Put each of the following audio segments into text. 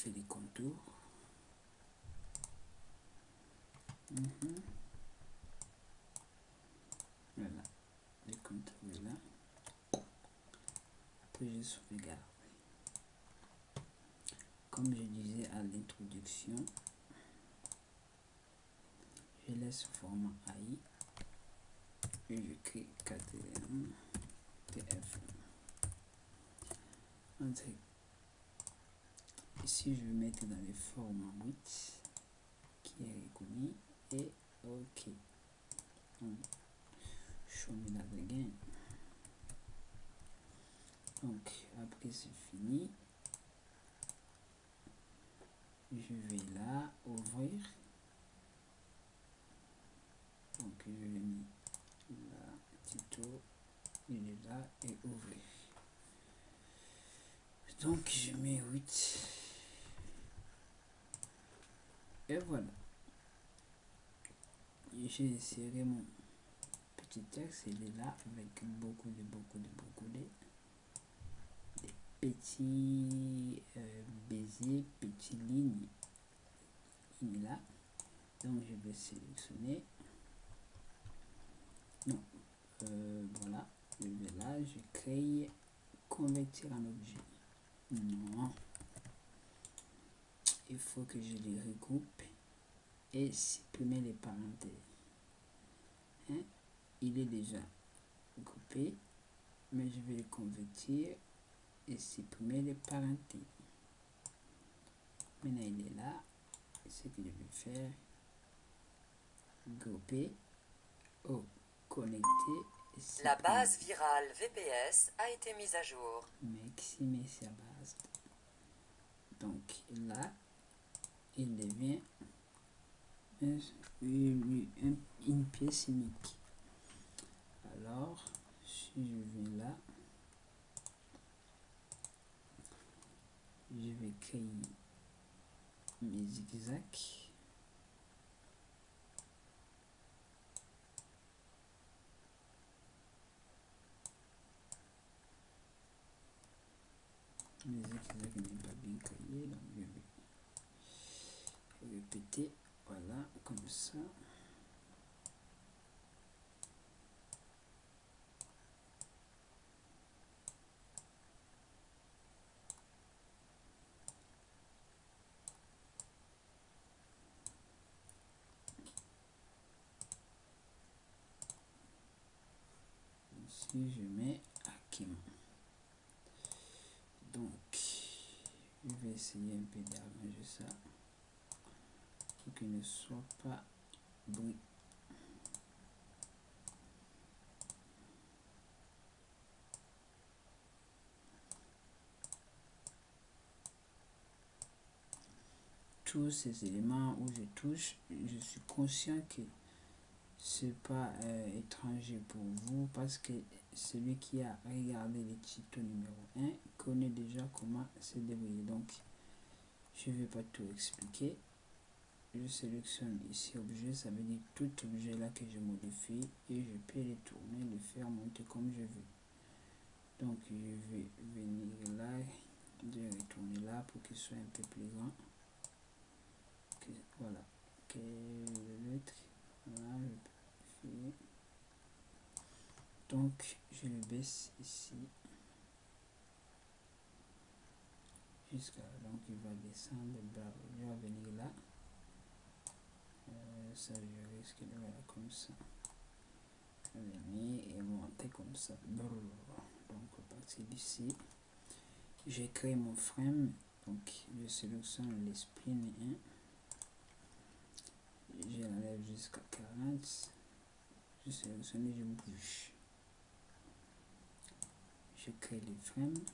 fait les contours. Voilà, le contour est là. Après je sauvegarde. Comme je disais à l'introduction, je laisse format AI et je crée KTM TF. Entrée. Ici je vais mettre dans le format 8 qui est reconnu et OK. Show me that again. Donc après c'est fini, je vais là ouvrir. Donc je vais mettre là tuto, il est là et ouvrir. Donc je mets 8 et voilà, j'ai inséré mon petit texte, il est là avec beaucoup de petits baisers, petites lignes. Il est là, donc je vais sélectionner. Non, voilà, je vais là, je crée convertir en objet. Non, il faut que je les regroupe et supprimer les parenthèses. Hein? Il est déjà groupé, mais je vais le convertir et supprimer les parenthèses. Maintenant il est là, ce que je vais faire, grouper, connecter. La base virale VPS a été mise à jour. Maximiser sa base. Donc là, il devient une pièce unique. Alors, si je vais là, je vais créer mes zigzags. Mes zigzags n'est pas bien créé, donc je vais répéter, voilà, comme ça. Si je mets Akim, donc je vais essayer un peu d'arranger ça pour qu'il ne soit pas bruit. Tous ces éléments où je touche, je suis conscient que c'est pas étranger pour vous parce que celui qui a regardé le tuto numéro 1 connaît déjà comment se débrouiller. Donc je vais pas tout expliquer. Je sélectionne ici objet, ça veut dire tout objet là que je modifie et je peux les tourner, le faire monter comme je veux. Donc je vais venir là, je vais retourner là pour qu'il soit un peu plus grand. Voilà, que l'autre, voilà, je peux. Donc je le baisse ici jusqu'à, donc il va descendre, il va venir là. Ça je risque de voilà comme ça, venir et monter comme ça. Donc à partir d'ici, j'ai créé mon frame, donc je sélectionne les spline 1, je l'enlève jusqu'à 40, je sélectionne et je bouge. Je crée les frames.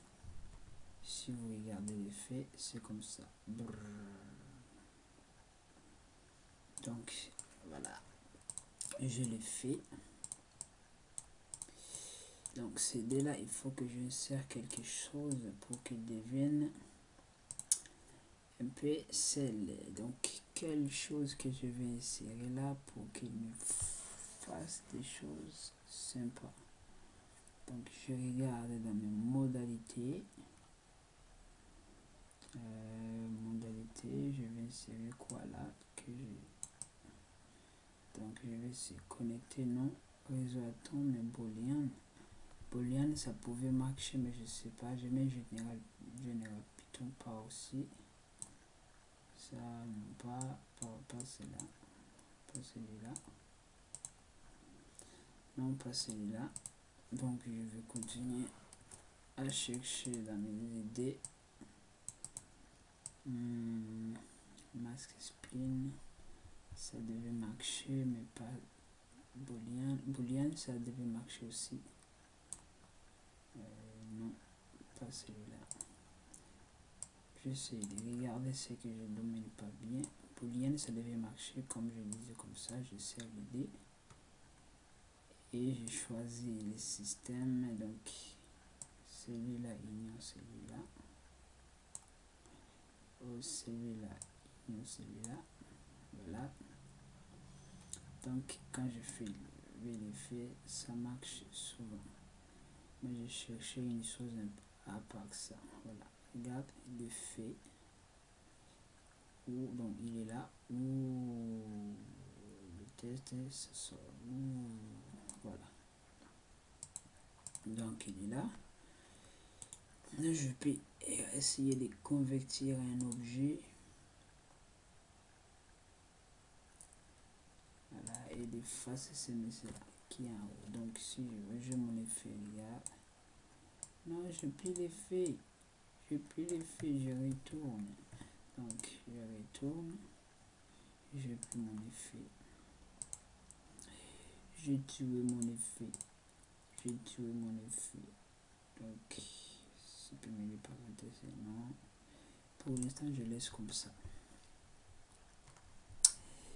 Si vous regardez l'effet, c'est comme ça. Donc voilà, je l'ai fait. Donc c'est dès là, il faut que j'insère quelque chose pour qu'il devienne un peu celle. Donc quelle chose que je vais insérer là pour qu'il me fasse des choses sympas. Donc je regarde dans mes modalités. Modalité, je vais insérer quoi là que donc je vais essayer connecter non réseau atome mais boolean. Boolean ça pouvait marcher mais je sais pas, je mets général Python pas aussi. Ça non pas celui-là, pas celui-là, non pas celui-là. Donc je vais continuer à chercher dans mes idées. Masque spline, ça devait marcher mais pas boolean. Boolean ça devait marcher aussi. Non, pas celui-là. J'essaie de regarder ce que je ne domine pas bien. Boolean ça devait marcher comme je disais comme ça, je sers l'idée. Et j'ai choisi les systèmes, donc celui-là union celui-là. Celui-là union celui-là. Voilà. Donc quand je fais l'effet, ça marche souvent. Mais j'ai cherché une chose un peu à part ça. Voilà. Regarde l'effet. Donc il est là. Le test ça sort. Voilà. Donc il est là. Je peux essayer de convertir un objet. Voilà, et d'effacer ce message qui est en haut. Donc si je veux, j'ai mon effet, regarde. Non, je plie l'effet. Je plie l'effet, je retourne. Donc je retourne. Je plie mon effet. J'ai tué mon effet. J'ai tué mon effet. Donc, supprimer les parenthèses, non. Pour l'instant, je laisse comme ça.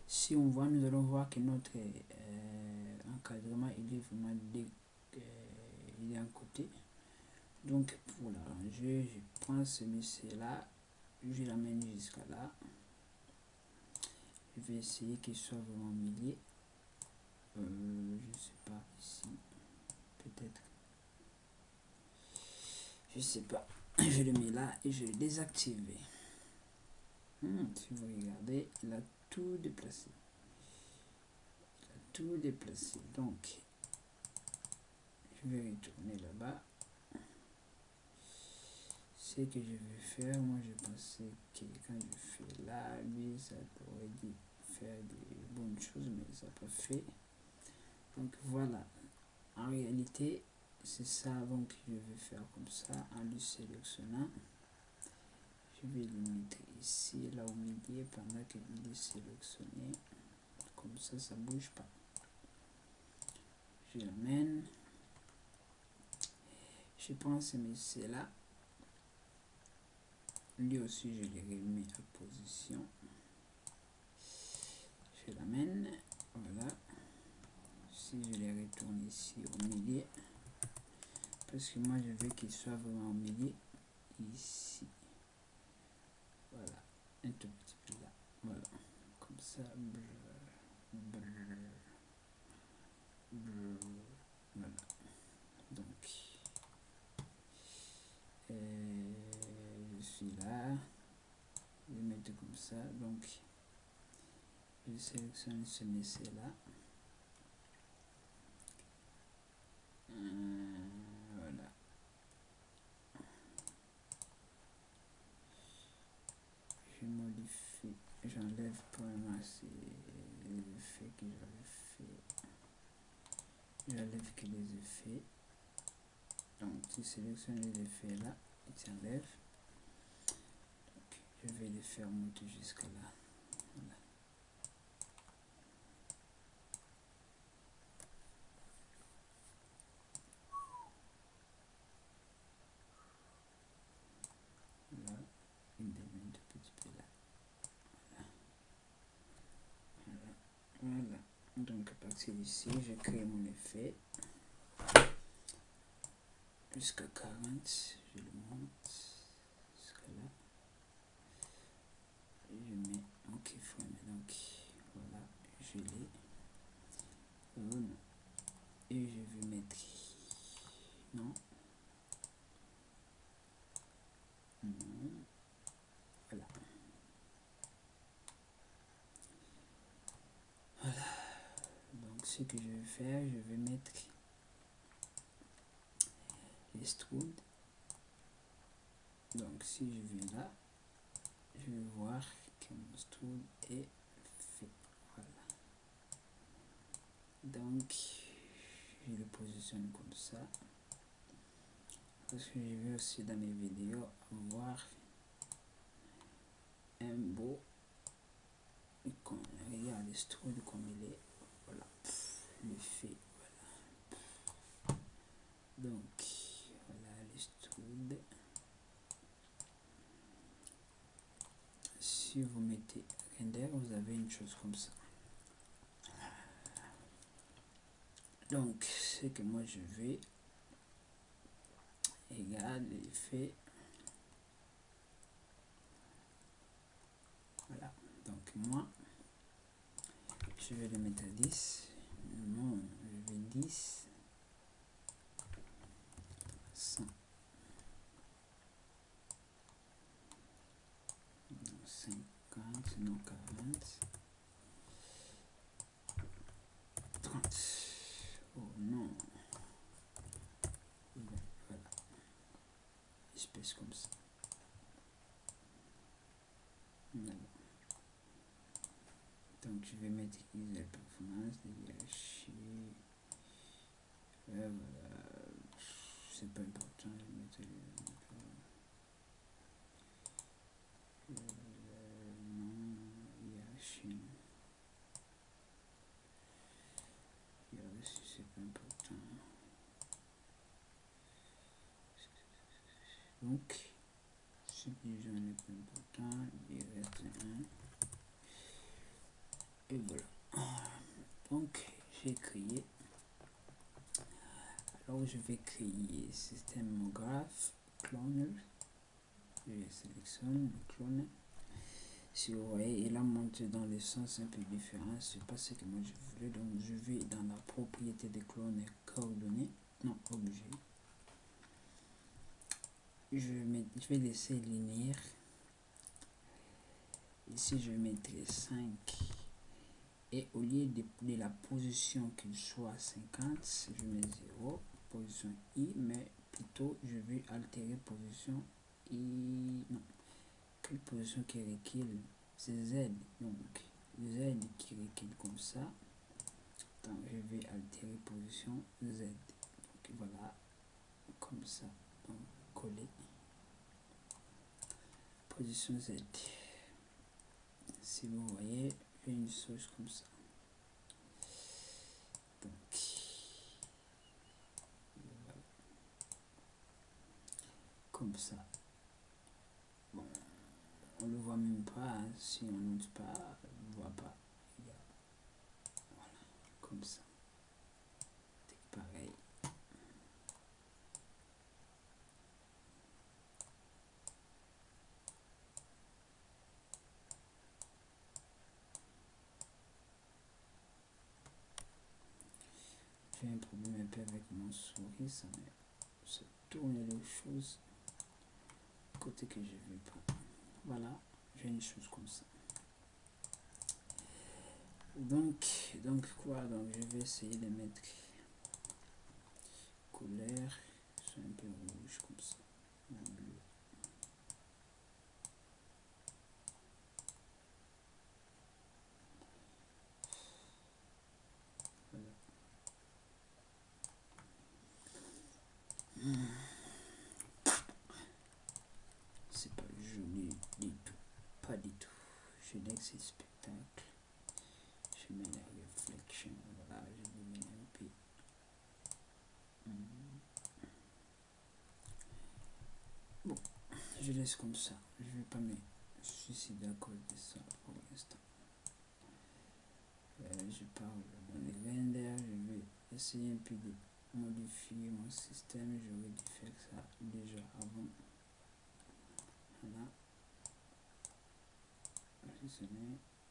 Si on voit, nous allons voir que notre encadrement, il est vraiment il est à côté. Donc, pour l'arranger, je prends ce message-là, je l'amène jusqu'à là. Je vais essayer qu'il soit vraiment au milieu. Je sais pas, ici, peut-être. Je sais pas. Je le mets là et je le désactive. Si vous regardez, il a tout déplacé. Tout déplacé. Donc, je vais retourner là-bas. Ce que je vais faire, moi je pensais que quand je fais là, lui, ça aurait dû faire des bonnes choses, mais ça n'a pas fait. Donc voilà. En réalité, c'est ça donc que je vais faire comme ça en le sélectionnant. Je vais le mettre ici, là au milieu, pendant qu'il est sélectionné. Comme ça, ça ne bouge pas. Je l'amène. Je prends ce message là. Lui aussi, je le remets à position. Je l'amène. Voilà. Si je les retourne ici au milieu. Parce que moi, je veux qu'il soit vraiment au milieu. Ici. Voilà. Un tout petit peu là. Voilà. Comme ça. Voilà. Donc. Je suis là. Je vais mettre comme ça. Donc. Je sélectionne ce message là. Voilà. Je modifie, j'enlève probablement ces effets que j'avais fait. J'enlève que les effets. Donc tu sélectionnes les effets là, et tu enlèves. Donc, je vais les faire monter jusqu'à là. Voilà. Là, il devient un petit peu là. Voilà. Voilà. Donc à partir d'ici, je crée mon effet. Jusqu'à 40, je le monte. Jusqu'à là. Je mets en keyframe. Donc voilà, je l'ai. Et je vais mettre non. ce que je vais faire, je vais mettre l'extrude. Donc si je viens là, je vais voir que mon extrude est fait. Voilà. Donc je le positionne comme ça. Parce que je veux aussi dans mes vidéos avoir un beau icône. Regarde l'extrude comme il est. Voilà. Le fait. Voilà. Donc voilà l'extrude. Si vous mettez render, vous avez une chose comme ça. Donc ce que moi je vais, regarde l'effet. Voilà. Donc moi je vais le mettre à 10. Non, je vais 10, 100, 50, non 40, 30. Oh non. Voilà. Espèce comme ça. Voilà. Donc je vais mettre la performance, la hiérarchie. Voilà. C'est pas important. Je vais mettre non, hiérarchie. Hiérarchie, c'est pas important. Donc, subdivision n'est pas important. Il reste un. Et voilà. Donc, j'ai créé. Alors, je vais créer système graph cloner. Je sélectionne le clone. Si vous voyez, il a monté dans les sens un peu différents. C'est pas ce que moi je voulais. Donc, je vais dans la propriété des clones et coordonnées. Non, objet. Je vais laisser linéaire. Ici, je vais mettre les 5. Et au lieu de la position qu'il soit 50, je mets 0. Position I, mais plutôt je vais altérer position I. Non. Quelle position qui recule? C'est Z. Donc, Z qui recule comme ça. Donc, je vais altérer position Z. Donc, voilà. Comme ça. Donc, coller. Position Z. Si vous voyez, j'ai une chose comme ça. Donc, voilà. Comme ça. Bon, on le voit même pas. Hein. Si on n'ouvre pas, on ne voit pas. Voilà, comme ça. C'est pareil. J'ai un problème un peu avec mon souris, ça tourne les choses côté que je veux pas. Voilà, j'ai une chose comme ça. Donc quoi? Donc je vais essayer de mettre couleur, c'est un peu rouge comme ça, bleu. Voilà. C'est pas joli du tout, pas du tout. Je laisse ce spectacle. Je mets la réflexion, voilà, je mets un peu. Bon, je laisse comme ça. Je vais pas me suicider à cause de ça pour l'instant. Je parle dans les render, je vais essayer un peu de modifier mon système. J'aurais dû faire ça déjà avant. Voilà.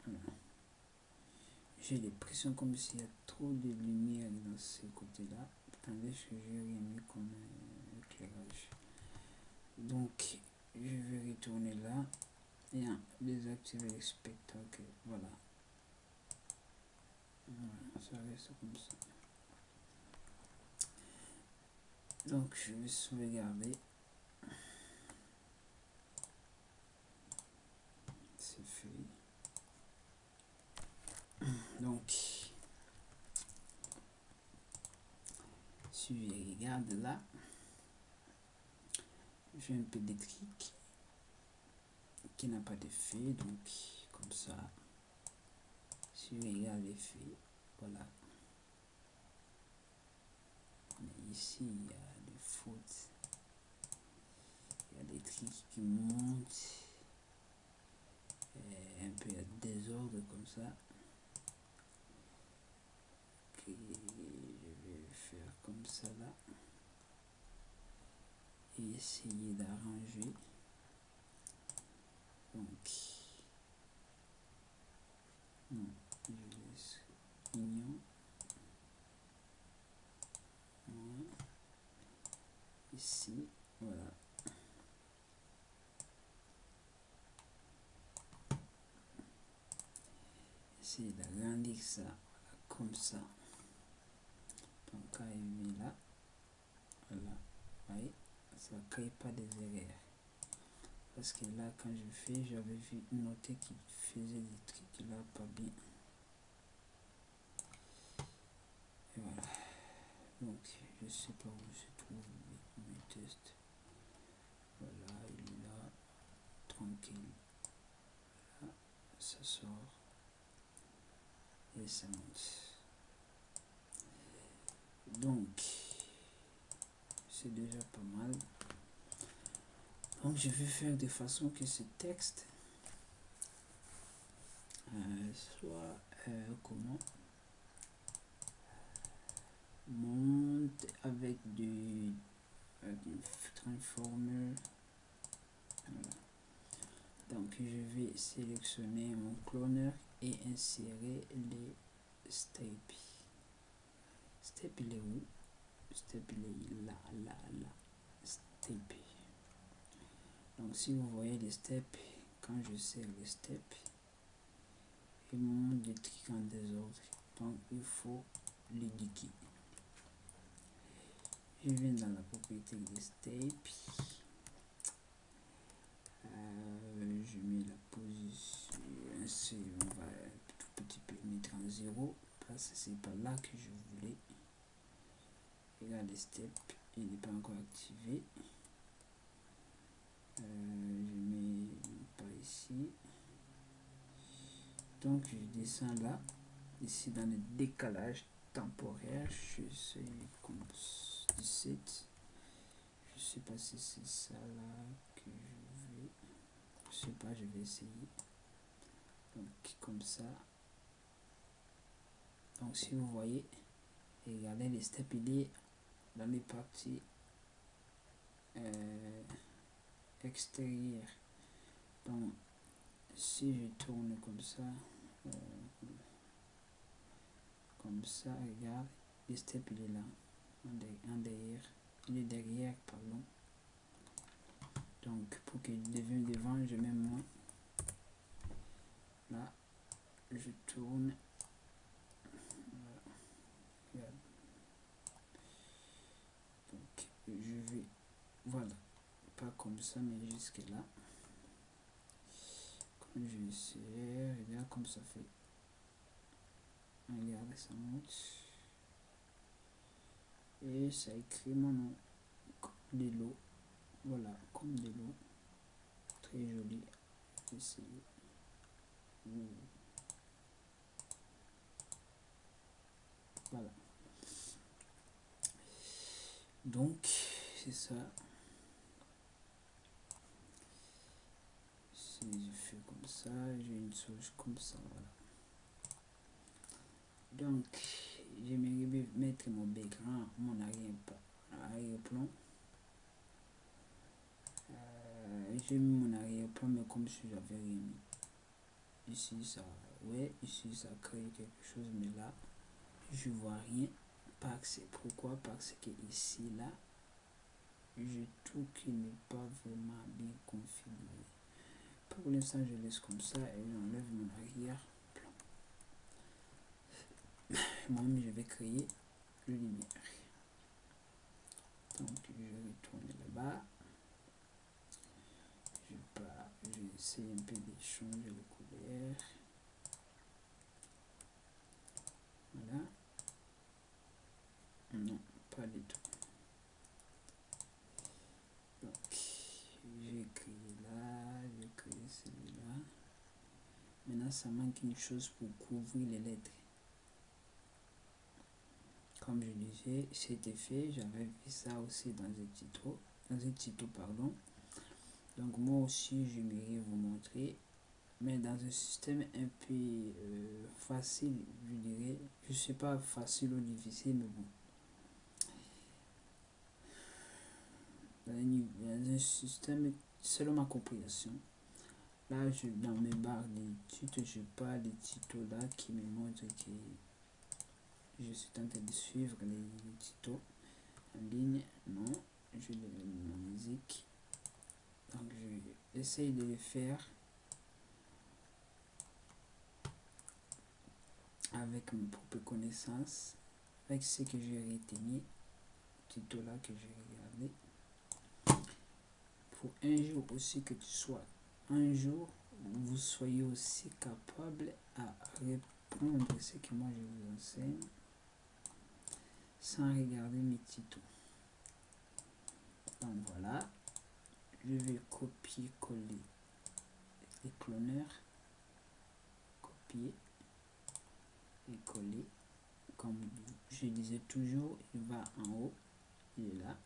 Voilà. J'ai l'impression comme s'il y a trop de lumière dans ce côté-là. Attendez, que j'ai rien mis comme éclairage. Donc, je vais retourner là et désactiver le spectacle. Voilà. Voilà, ça reste comme ça. Donc je vais sauvegarder. C'est fait. Donc si je regarde là, j'ai un peu d'électrique qui n'a pas d'effet, donc comme ça. Si je regarde l'effet, voilà. Mais ici il y a des fautes, il y a des trucs qui montent, un peu de désordre comme ça. Okay, je vais faire comme ça là et essayer d'arranger. Donc non, je laisse mignon. Voilà. Ici, voilà. Essayer d'agrandir ça, voilà, comme ça. Donc quand il est là, voilà, vous voyez, ça ne crée pas des erreurs. Parce que là, quand je fais, j'avais vu noter qu'il faisait des trucs là pas bien. Et voilà. Donc, je sais pas où se trouvent mes tests. Voilà, il est là, tranquille. Là, ça sort. Et ça monte. Donc, c'est déjà pas mal. Donc, je vais faire de façon que ce texte soit comment monte avec du transformer. Voilà. Donc je vais sélectionner mon cloneur et insérer les steps. Step il est où? Step il est là, là, là. Step. Donc si vous voyez les steps, quand je sers les steps, il me montre des trucs en désordre. Donc il faut l'éduquer. Je viens dans la propriété des steps. Je mets la position, on va tout petit peu mettre en 0 parce que c'est pas là que je voulais. Regarde les steps, il n'est pas encore activé. Je mets pas ici. Donc je descends là, ici dans le décalage temporaire, je sais comme 17. Je sais pas si c'est ça là que je vais. Je sais pas, je vais essayer. Donc comme ça. Donc si vous voyez, regardez les steps, il est dans les parties extérieures. Donc si je tourne comme ça, regarde, les steps il est là, en derrière, il est derrière, pardon. Donc pour qu'il devienne devant, je mets moins. Là, je tourne. Voilà. Donc je vais, voilà, pas comme ça, mais jusque là. Comme je vais regarde comme ça fait. Regardez, ça monte. Et ça écrit mon nom comme de l'eau. Voilà, comme de l'eau. Très joli. Essayer. Voilà. Donc, c'est ça. Si je fais comme ça, j'ai une souche comme ça, voilà. Donc, j'aimerais mettre mon background, mon arrière-plan. J'ai mis mon arrière-plan, mais comme si j'avais rien mis. Ici, ça, ouais, ici, ça crée quelque chose, mais là, je vois rien. Parce que, pourquoi? Parce que ici, là, je trouve qu'il n'est pas vraiment bien configuré. Pour l'instant, je laisse comme ça et j'enlève mon arrière-plan. moi-même je vais créer le lumière. Donc je vais retourner là-bas. Je vais essayer un peu de changer les couleurs. Voilà. Non, pas du tout. Donc j'ai créé là, j'ai créé celui-là. Maintenant ça manque une chose pour couvrir les lettres. Comme je disais, c'était fait, j'avais vu ça aussi dans un tuto, pardon. Donc moi aussi j'aimerais vous montrer, mais dans un système un peu facile, je dirais. Je sais pas facile ou difficile, mais bon. Dans un système selon ma compréhension. Là, dans mes barres d'études, je parle des tutos là qui me montrent que je suis en train de suivre les tutos en ligne. Non, je vais ma musique. Donc, je essaye de le faire avec mes propres connaissances, avec ce que j'ai retenu, tuto là que j'ai regardé. Pour un jour aussi que tu sois, un jour, vous soyez aussi capable à répondre à ce que moi je vous enseigne sans regarder mes tutos. Donc voilà, je vais copier-coller les cloneurs, copier et coller. Comme je disais toujours, il va en haut, il est là.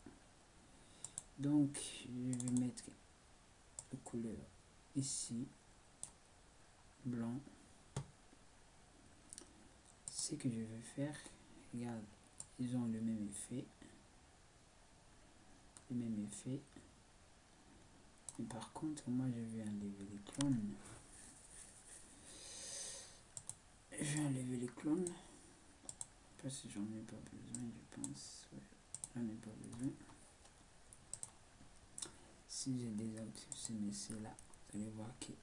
Donc je vais mettre la couleur ici, blanc. Ce que je vais faire, regarde, ils ont le même effet. Mais par contre, moi je vais enlever les clones. Parce que j'en ai pas besoin, je pense. Ouais, j'en ai pas besoin. Si j'ai désactivé ce message là, vous allez voir que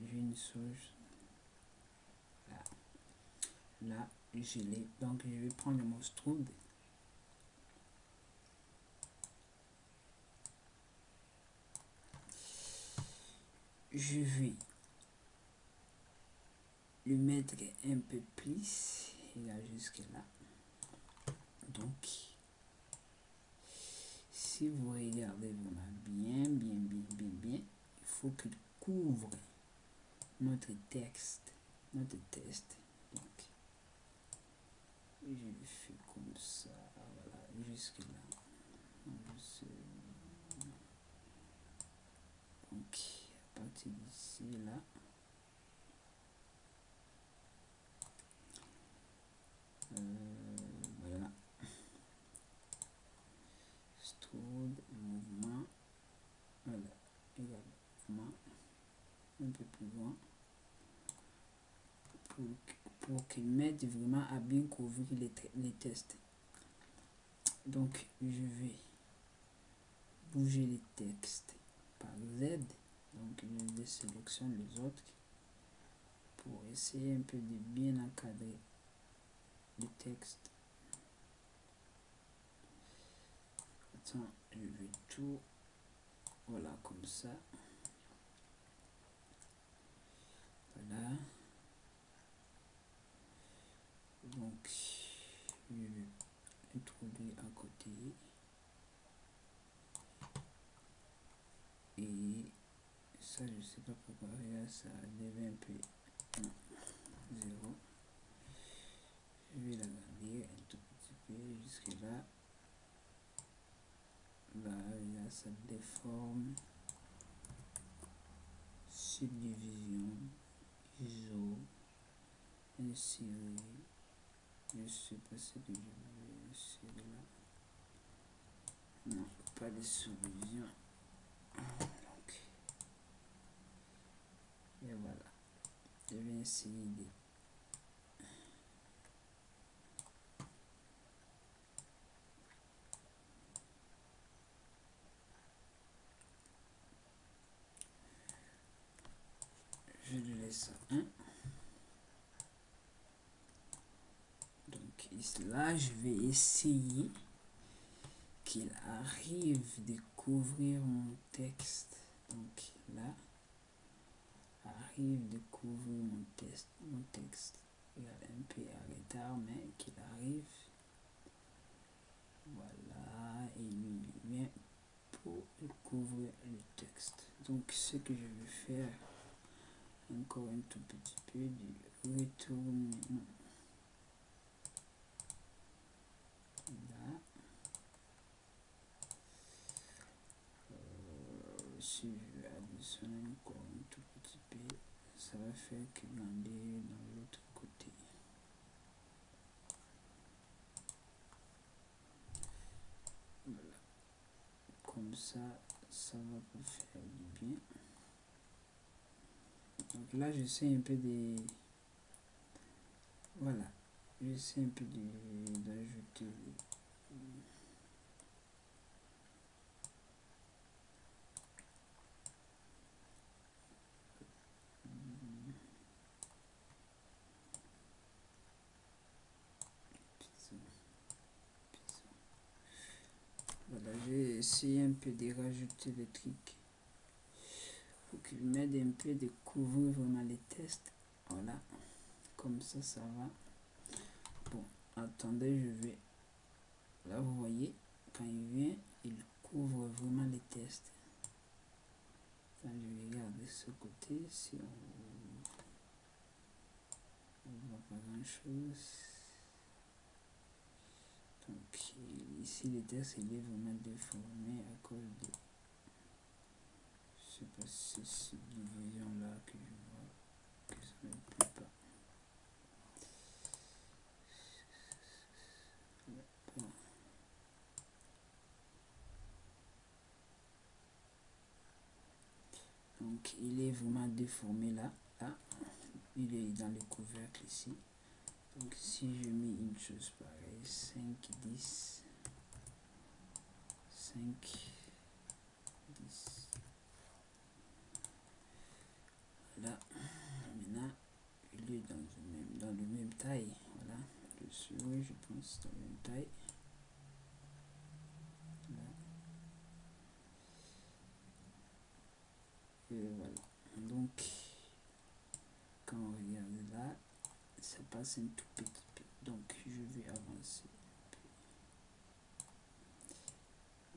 j'ai une sauce là, je l'ai. Donc je vais prendre mon strobe. Je vais le mettre un peu plus, et là jusque là. Donc si vous regardez vraiment bien, il faut qu'il couvre notre texte, notre test. Donc je fais comme ça, voilà, jusque là. Donc à partir d'ici là, voilà, strobe, mouvement, voilà, également un peu plus loin pour qu'ils m'aident vraiment à bien couvrir les tests. Donc je vais bouger les textes par Z. Donc je sélectionne les autres pour essayer un peu de bien encadrer le texte. Attends, je vais tout, voilà, comme ça. Voilà. Donc je vais introduire à côté. Et ça, je sais pas pourquoi, là, ça devait un peu 0. Je vais l'agrandir un tout petit peu jusque là. Là, ça déforme. Subdivision, ISO, insérer. Je sais pas ce que je vais insérer là. Non, pas de subdivision. Donc, et voilà. Je vais essayer de 1. Donc ici, là, je vais essayer qu'il arrive de couvrir mon texte. Donc là, arrive de couvrir mon texte. Il y a un peu à retard, mais qu'il arrive. Voilà, et lui il vient pour couvrir le texte. Donc ce que je vais faire, encore un tout petit peu de retourner là. Si je vais additionner encore un tout petit peu, ça va faire que grandir dans l'autre côté. Voilà. Comme ça va pas faire du bien. Donc là, j'essaie un peu de... Voilà. J'essaie un peu d'ajouter... Voilà, j'ai essayé un peu de rajouter des trucs pour qu'il m'aide un peu de couvrir vraiment les tests. Voilà, comme ça va. Bon, attendez, je vais... Là, vous voyez, quand il vient, il couvre vraiment les tests. Quand je regarde de ce côté, si on voit pas grand chose. Donc ici le texte il est vraiment déformé à cause de, je sais pas si c'est cette division là que je vois que ça ne plaît pas. Donc il est vraiment déformé là, il est dans le couvercle ici. Donc si je mets une chose pareille, 5, 10, 5, 10, là, maintenant il est dans le même taille, voilà, oui, je pense dans la même taille. Là. Et voilà, donc quand on regarde là, ça passe un tout petit peu, donc je vais avancer un peu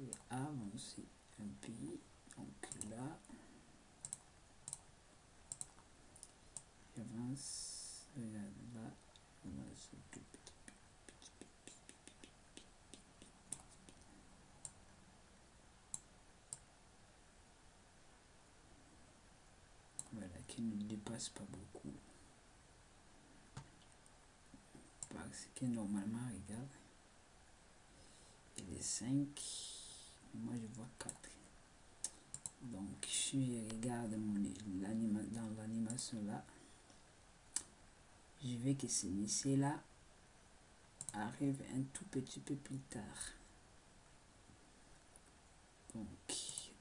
et avancer un peu. Donc là j'avance, regarde là, avance un tout petit peu. Voilà, qui ne dépasse pas beaucoup, parce que normalement, regarde, il est 5, moi je vois 4. Donc si je regarde dans l'animation là, je vais que ce monsieur là arrive un tout petit peu plus tard. Donc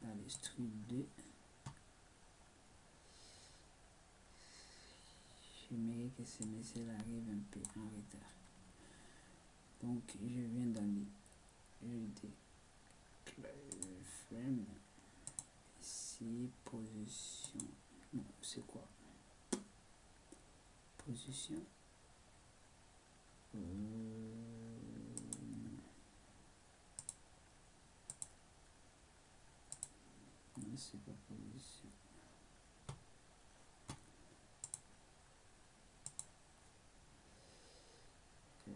dans le string 2, j'aimerais que ce monsieur là arrive un peu en retard. Donc je viens dans les jeux de frame ici, position, non c'est quoi, position, non c'est pas position, là.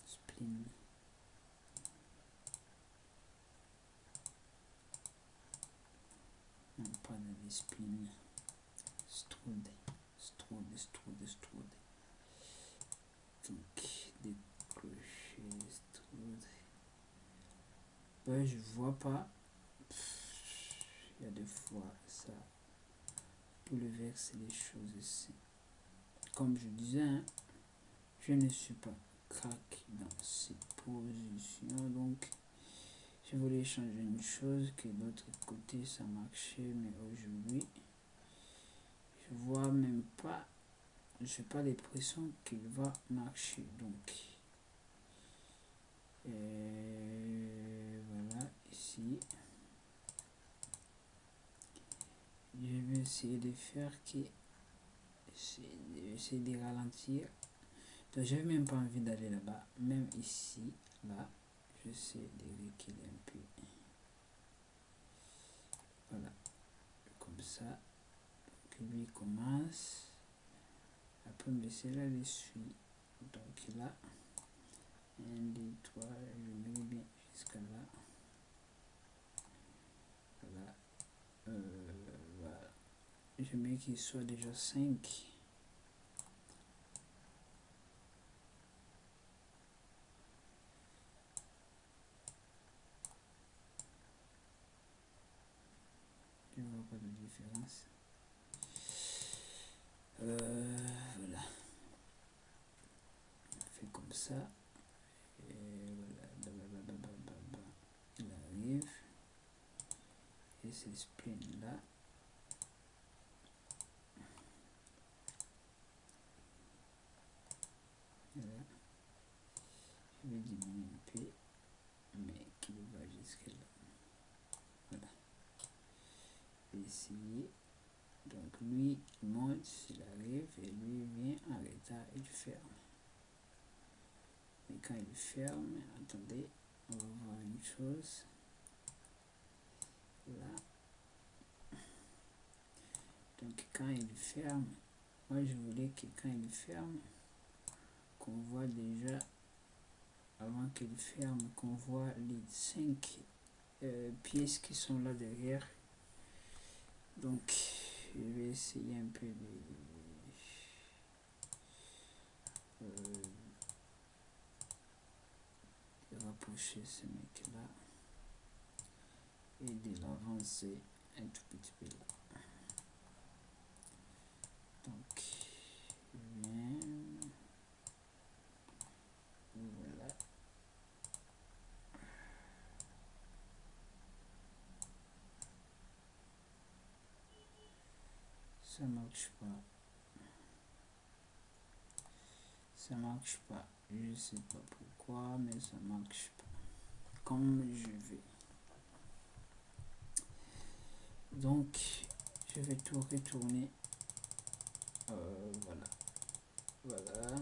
Spline, non pas dans les spline, Strude. Donc décrocher Strude. Ben, je vois pas. Il y a des fois ça bouleverse les choses ici. Comme je disais, hein, je ne suis pas crack dans ces positions, donc Je voulais changer une chose que de l'autre côté ça marchait, mais aujourd'hui je vois même pas, je n'ai pas l'impression qu'il va marcher. Donc voilà, ici je vais essayer de faire que essayer de ralentir. Donc j'ai même pas envie d'aller là-bas, même ici, là, j'essaie de reculer un peu. Voilà, comme ça, que lui commence. Après, mais c'est là les suit. Donc là, 1, 2, 3, je mets bien jusqu'à là. Voilà. Voilà. Je mets qu'il soit déjà 5. Je ne vois pas de différence. Voilà. On fait comme ça. Et voilà. Il arrive. Et c'est spleen là. Voilà. Je vais diminuer un peu, mais qu'il va jusqu'à là. Voilà. Je vais essayer. Donc lui, il monte, il arrive, et lui vient en retard, il ferme. Et quand il ferme, attendez, on va voir une chose. Là. Donc quand il ferme, moi je voulais que quand il ferme, qu'on voit déjà, avant qu'il ferme, qu'on voit les 5 pièces qui sont là derrière. Donc je vais essayer un peu de rapprocher ce mec là et de l'avancer un tout petit peu là. Donc bien, voilà. Ça marche pas. Ça marche pas. Je sais pas pourquoi, mais ça marche pas. Comme je vais. Donc, je vais tout retourner. Voilà. Voilà.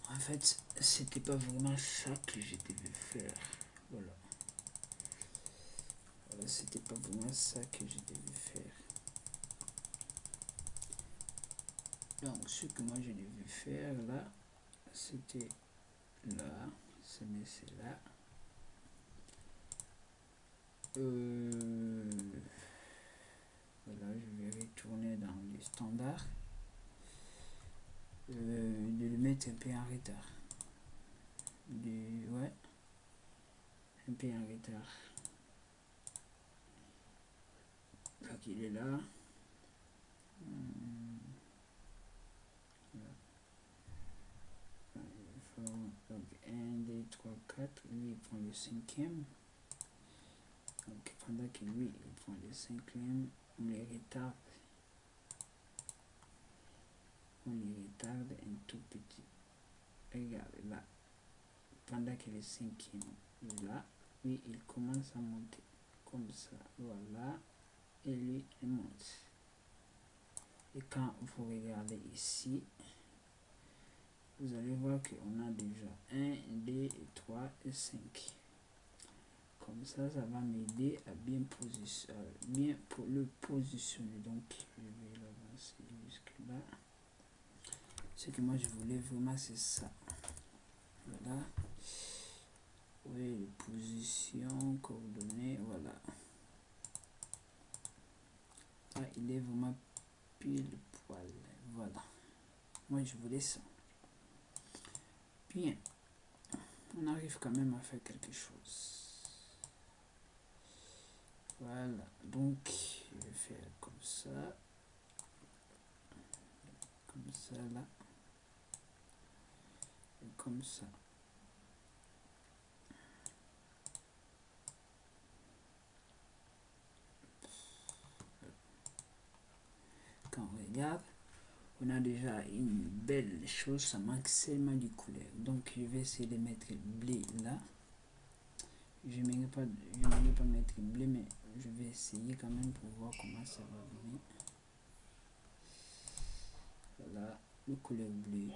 En fait, c'était pas vraiment ça que j'ai devais faire. Voilà. Voilà, c'était pas vraiment ça que j'ai devais faire. Donc, ce que moi j'ai dû faire là, c'était là, c'est là. Voilà, je vais retourner dans les standards. De le mettre un peu en retard. Ouais, un peu en retard. Donc il est là. Donc 1, 2, 3, 4. Lui il prend le 5e. Donc pendant que lui il prend le 5e, on les retarde. On les retarde un tout petit. Regardez là. Pendant que le 5e est là, lui il commence à monter. Comme ça. Voilà. Et lui il monte. Et quand vous regardez ici, vous allez voir qu'on a déjà 1, 2, 3 et 5. Comme ça, ça va m'aider à bien pour le positionner. Donc, je vais l'avancer jusque là. Ce que moi je voulais vraiment, c'est ça. Voilà. Oui, les positions, coordonnées, voilà. Ça, il est vraiment pile poil. Voilà. Moi, je voulais ça. Bien. On arrive quand même à faire quelque chose. Voilà. Donc, je vais faire comme ça. Comme ça, là. Et comme ça. Quand on regarde, on a déjà une belle chose, ça manque seulement du couleur. Donc je vais essayer de mettre le blé là. Je ne vais pas mettre le blé, mais je vais essayer quand même pour voir comment ça va venir. Voilà, le couleur bleu.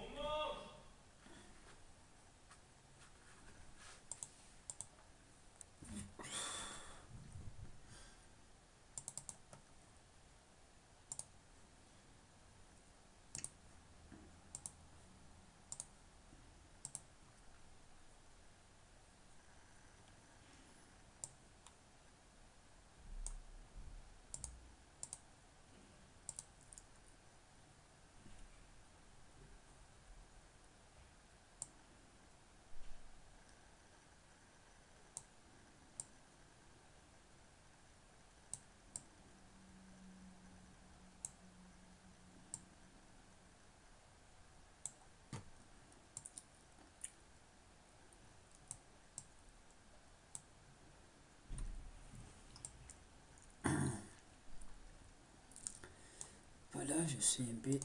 Voilà, je suis un peu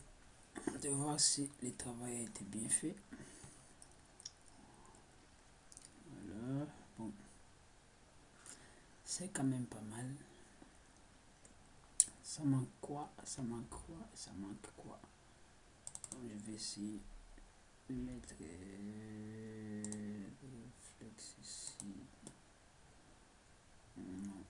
de voir si le travail a été bien fait. Voilà, bon, c'est quand même pas mal. Ça manque quoi? Ça manque quoi? Ça manque quoi? Donc, je vais essayer de mettre le flex ici. Non.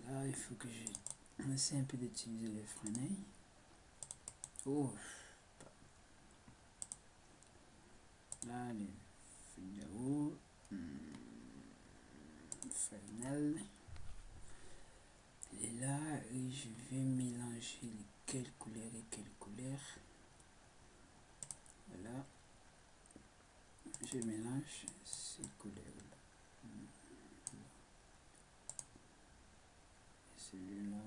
Là, il faut que je essaie un peu d'utiliser le freinail. Oh, là, le vidéo final. Et là, et je vais mélanger quelle couleur et quelle couleur. Voilà. Je mélange ces couleurs-là. Et celui-là.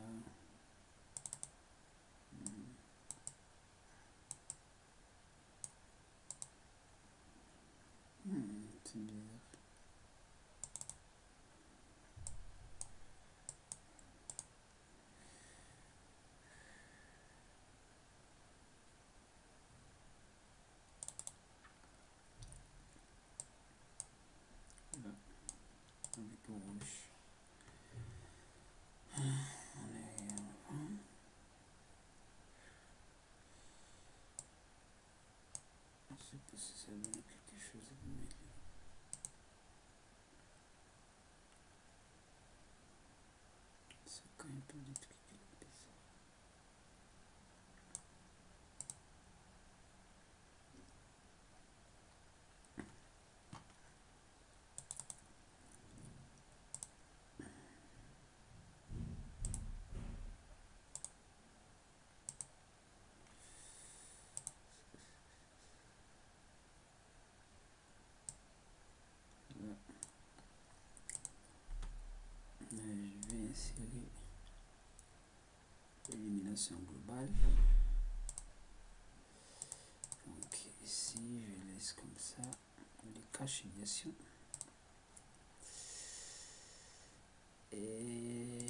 C'est bizarre. Là, avec le rouge. On est avant. Je sais pas si ça donne quelque chose de mieux. C'est quand même un peu des trucs bizarres. Là, je vais insérer l'élimination globale. Donc ici, je laisse comme ça. Les caches bien sûr. Et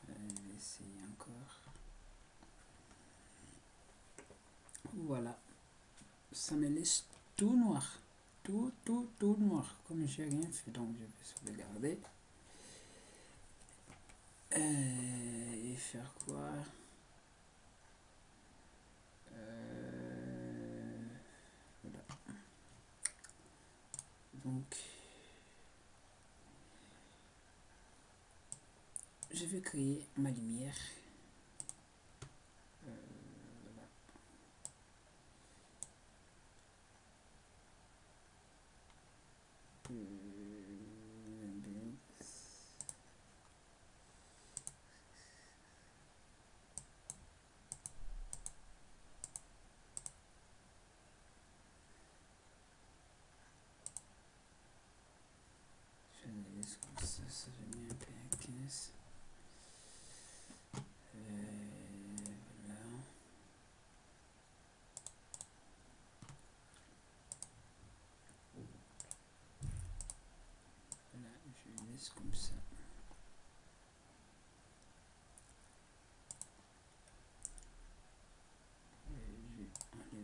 je vais essayer encore. Voilà. Ça me laisse tout noir. Tout noir. Comme j'ai rien fait, donc je vais sauvegarder. Et faire quoi? Voilà. Donc, je vais créer ma lumière. Voilà.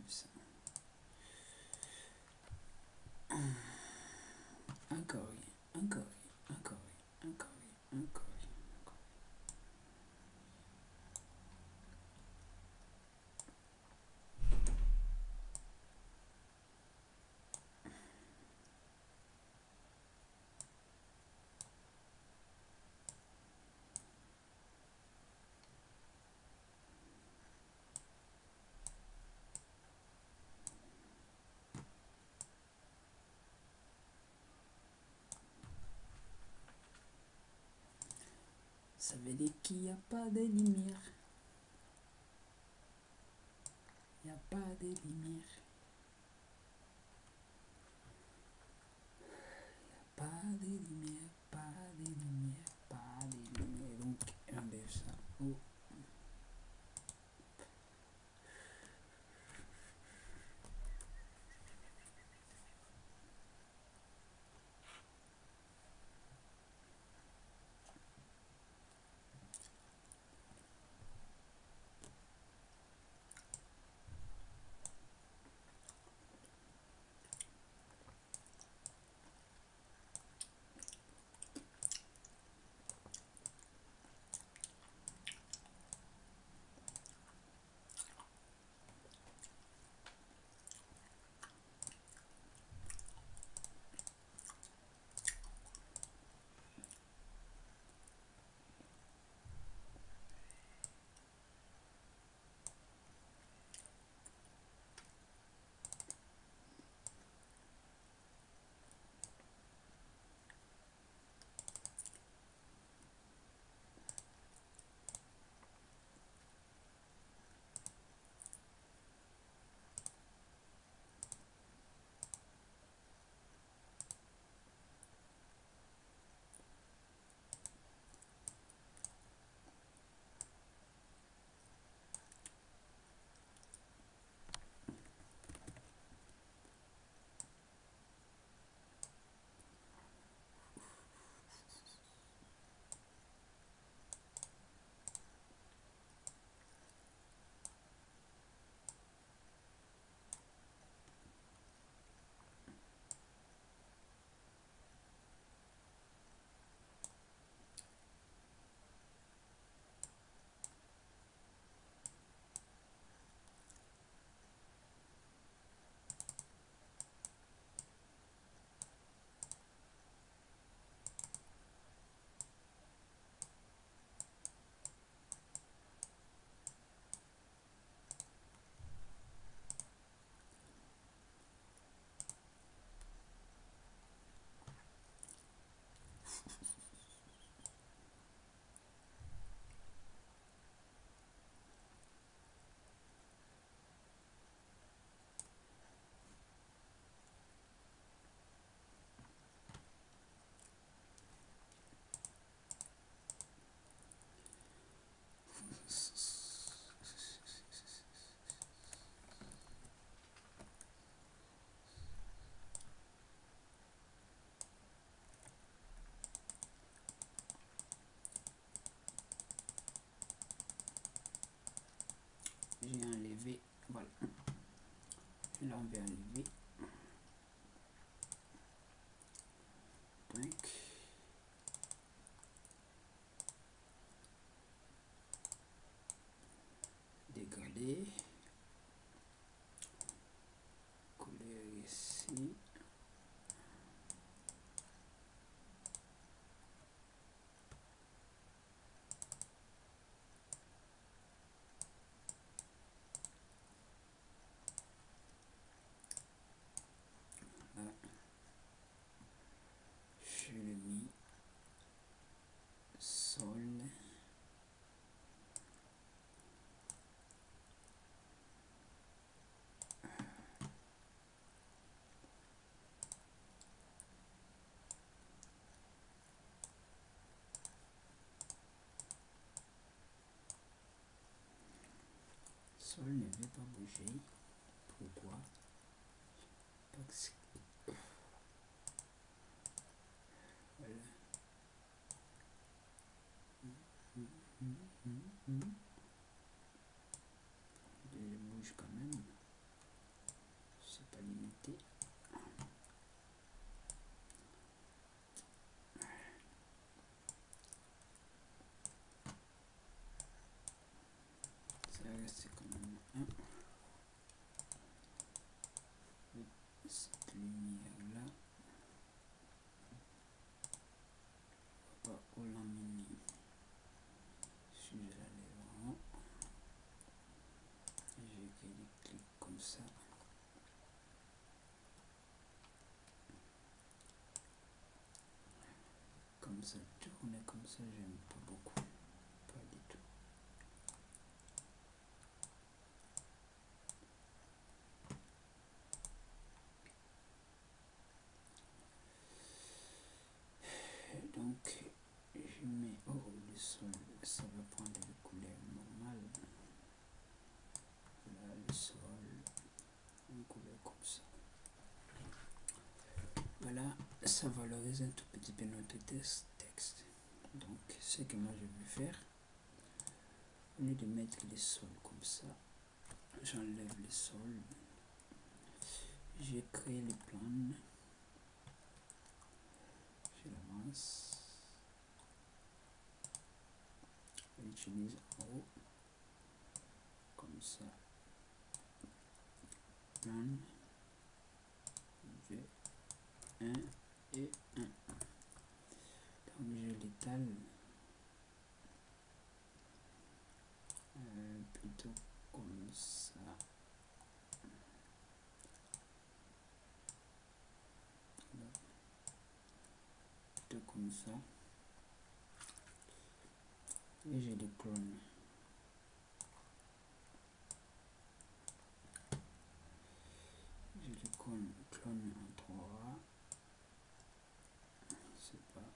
ça. Encore rien, encore rien, encore rien, encore rien, encore rien. Ça veut dire qu'il n'y a pas de lumière. Il n'y a pas de lumière. Pas de lumière, pas de lumière, pas de lumière. Donc, enlève ça. Oh. J'ai enlevé, voilà. Je l'avais enlevé. Donc, dégager. Coller ici. Là, je le mis sol. Sol ne veut pas bouger. Pourquoi? Parce que voilà. Je bouge quand même. comme ça, tourner comme ça, j'aime pas beaucoup, pas du tout. Donc je mets le sol, ça va prendre les couleurs normales. Là le sol, une couleur comme ça. Voilà, ça valorise un tout petit peu notre texte. Donc ce que moi je vais faire, au lieu de mettre les sols comme ça, j'enlève les sols, j'ai créé les plans, je l'avance, j'utilise en haut, comme ça, plan, j'ai 1 et 1. Donc je l'étale plutôt comme ça. Plutôt comme ça. Et je les clone. Je les clone en 3. C'est pas.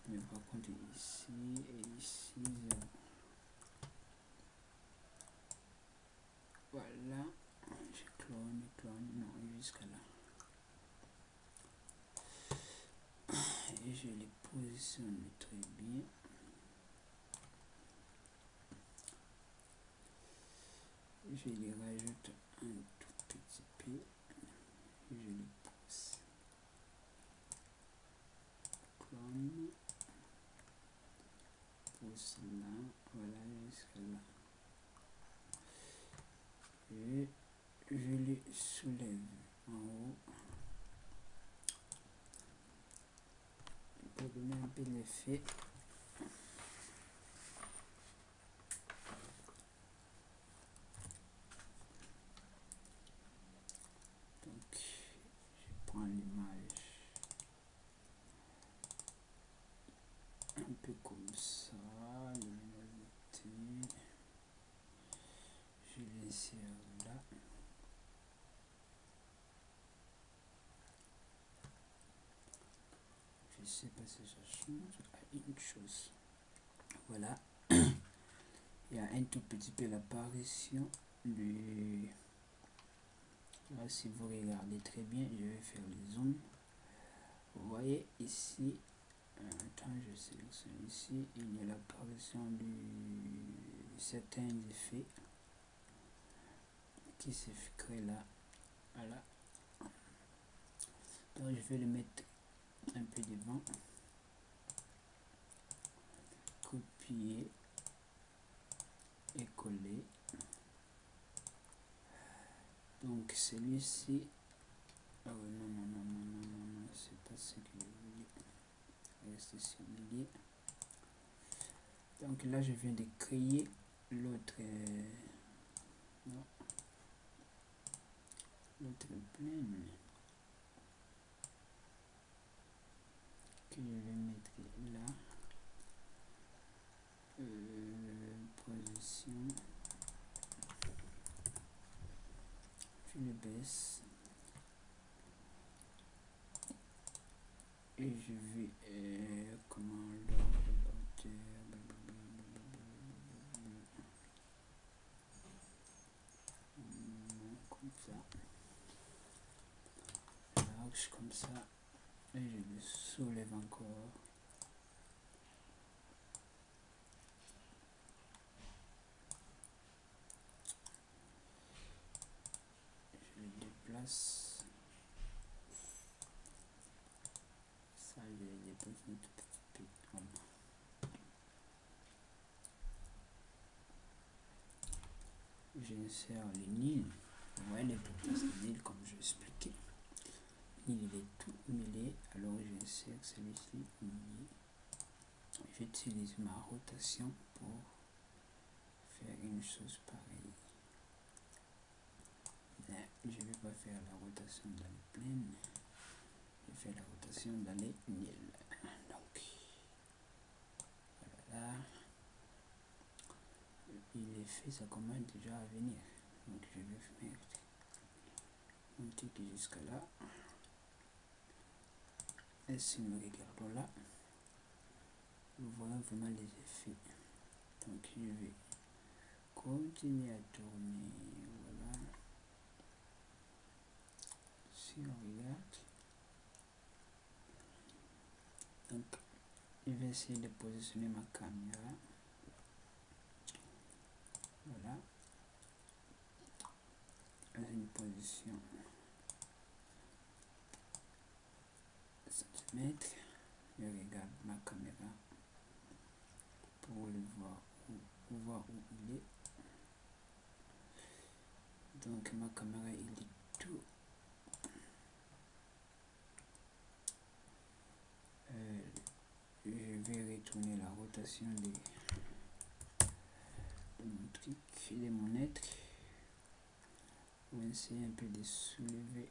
Mais par contre ici et ici 0. Voilà, je clone, non, jusqu'à là. Et je les positionne très bien. Je les rajoute un tout petit peu. Je les pousse. Clone. Pousse là, voilà, jusqu'à là. Et je les soulève en haut. Pour donner un peu l'effet. Donc, je prends l'image un peu comme ça, luminosité, je l'insère là. Je sais pas si ça change à une chose. Voilà. Il y a un tout petit peu l'apparition du... Là, si vous regardez très bien, je vais faire le zoom. Vous voyez ici, attends, je sélectionne ici, il y a l'apparition de certains effets qui se créent là. Voilà. Donc je vais le mettre un peu devant. Copier et coller. Donc celui-ci, ah ouais, non, c'est pas ce que je voulais. Rester sur milieu. Donc là je viens de créer l'autre l'autre plane que je vais mettre là. Position, je le baisse et je vais comment comme ça, large comme ça, et je le soulève encore. Je le déplace. Ça, je le déplace un tout petit peu. Voilà. J'insère le nid. Vous voyez les petites nid comme je expliquais. Il est tout mêlé, alors j'insère celui-ci. J'utilise ma rotation pour faire une chose pareille. Mais je ne vais pas faire la rotation dans le plane. Je fais la rotation dans les nils. effets, ça commence déjà à venir. Donc je vais mettre mon ticket jusqu'à là. Et si nous regardons là, nous voyons vraiment les effets. Donc je vais continuer à tourner. Voilà. Si on regarde, donc je vais essayer de positionner ma caméra. Voilà. Dans une position centimètres. Je regarde ma caméra pour le voir où il est. Donc ma caméra il est tout je vais retourner la rotation de mon truc et de mon être. On va essayer un peu de soulever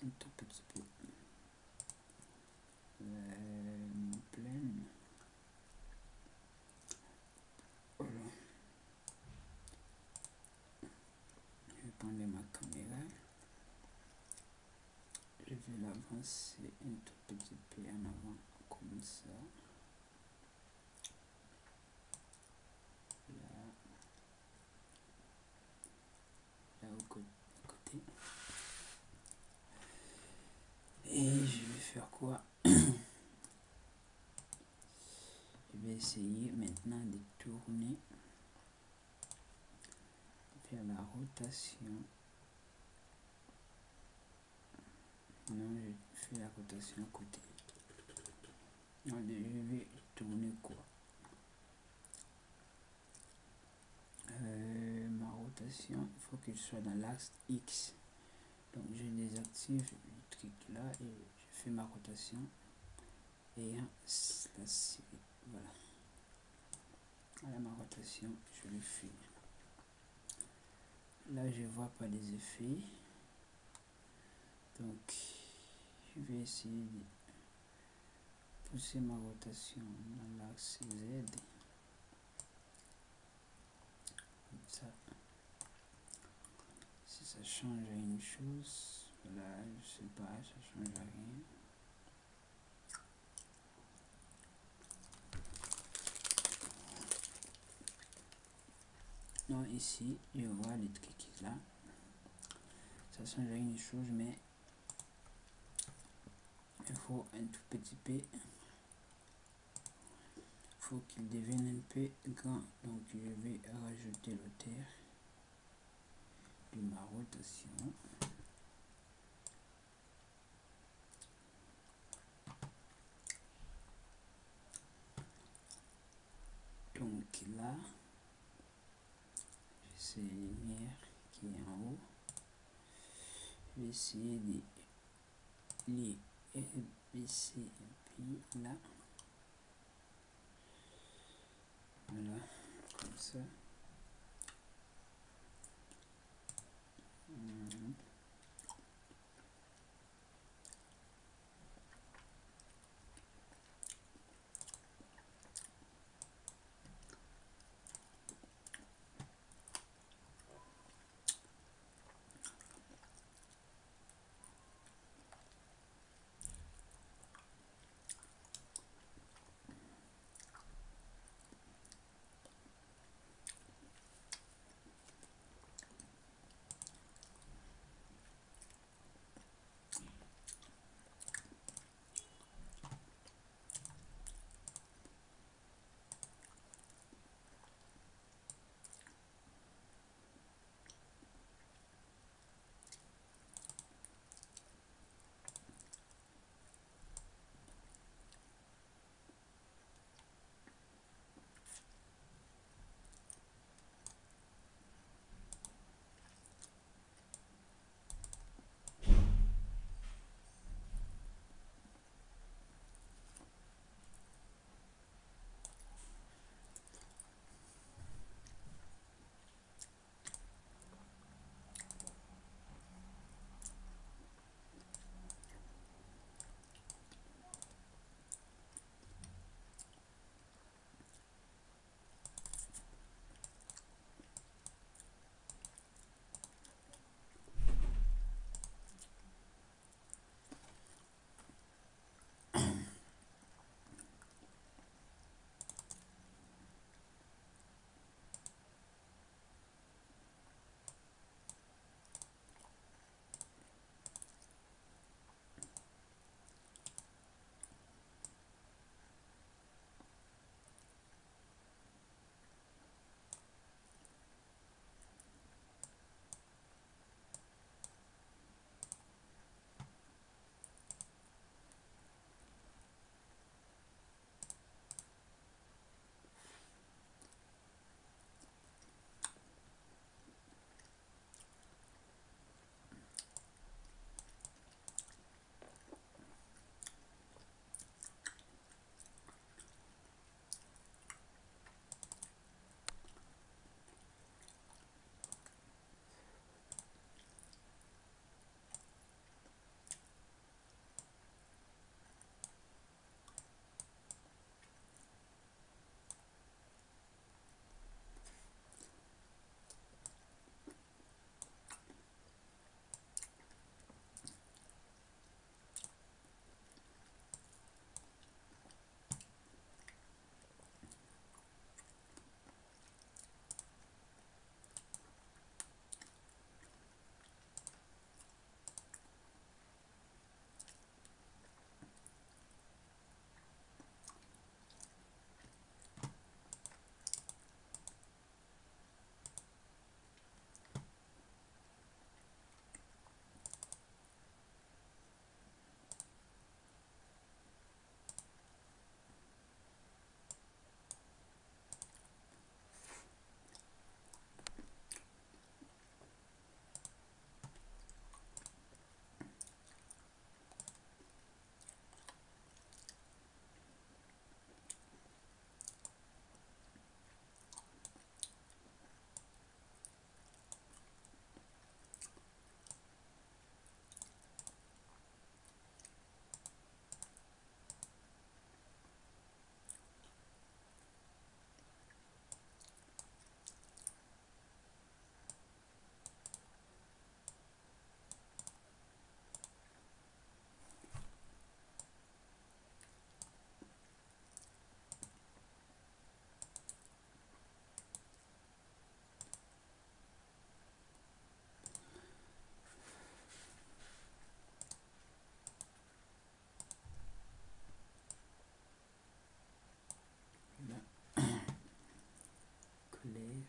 un tout petit peu mon plane. Voilà. Je vais prendre ma caméra. Je vais l'avancer un tout petit peu en avant comme ça. Là au côté. Et je vais faire quoi? Je vais essayer maintenant de tourner, faire la rotation. Non, je fais la rotation à côté. Non, je vais tourner quoi? Ma rotation, il faut qu'il soit dans l'axe X. Donc je désactive le truc là et je fais ma rotation. Et la série. Voilà. Voilà ma rotation, je le fais. Là je vois pas les effets. Donc je vais essayer de pousser ma rotation dans l'axe Z. Comme ça. Si ça change à une chose, voilà, je sais pas, ça change à rien. Non, ici, je vois les trucs là. Ça change à une chose, mais il faut un tout petit peu. Il faut qu'il devienne un peu grand. Donc, je vais rajouter l'auteur de ma rotation. Donc là, c'est la lumière qui est en haut. Je vais essayer de les baisser un peu là. Voilà, comme ça. relève.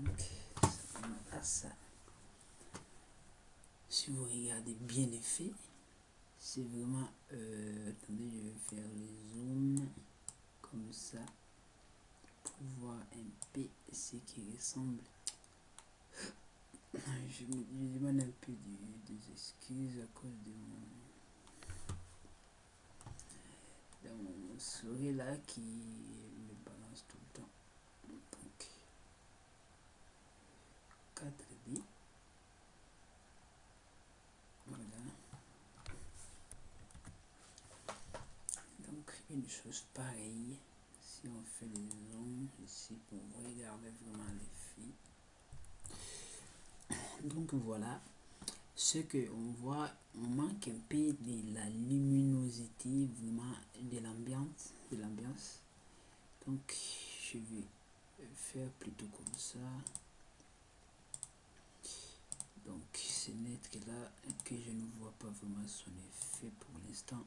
Donc, ça donne à ça. Si vous regardez bien les faits, c'est vraiment... attendez, je vais faire les zooms comme ça pour voir un peu ce qui ressemble. Je me demande un peu des excuses à cause de mon souris là qui me balance tout le temps. Donc 4D. Voilà. Donc une chose pareille. Si on fait les zooms ici pour regarder vraiment les filles. Donc voilà. Ce que on voit, on manque un peu de la luminosité, vraiment de l'ambiance. Donc je vais faire plutôt comme ça. Donc c'est net que là que je ne vois pas vraiment son effet pour l'instant.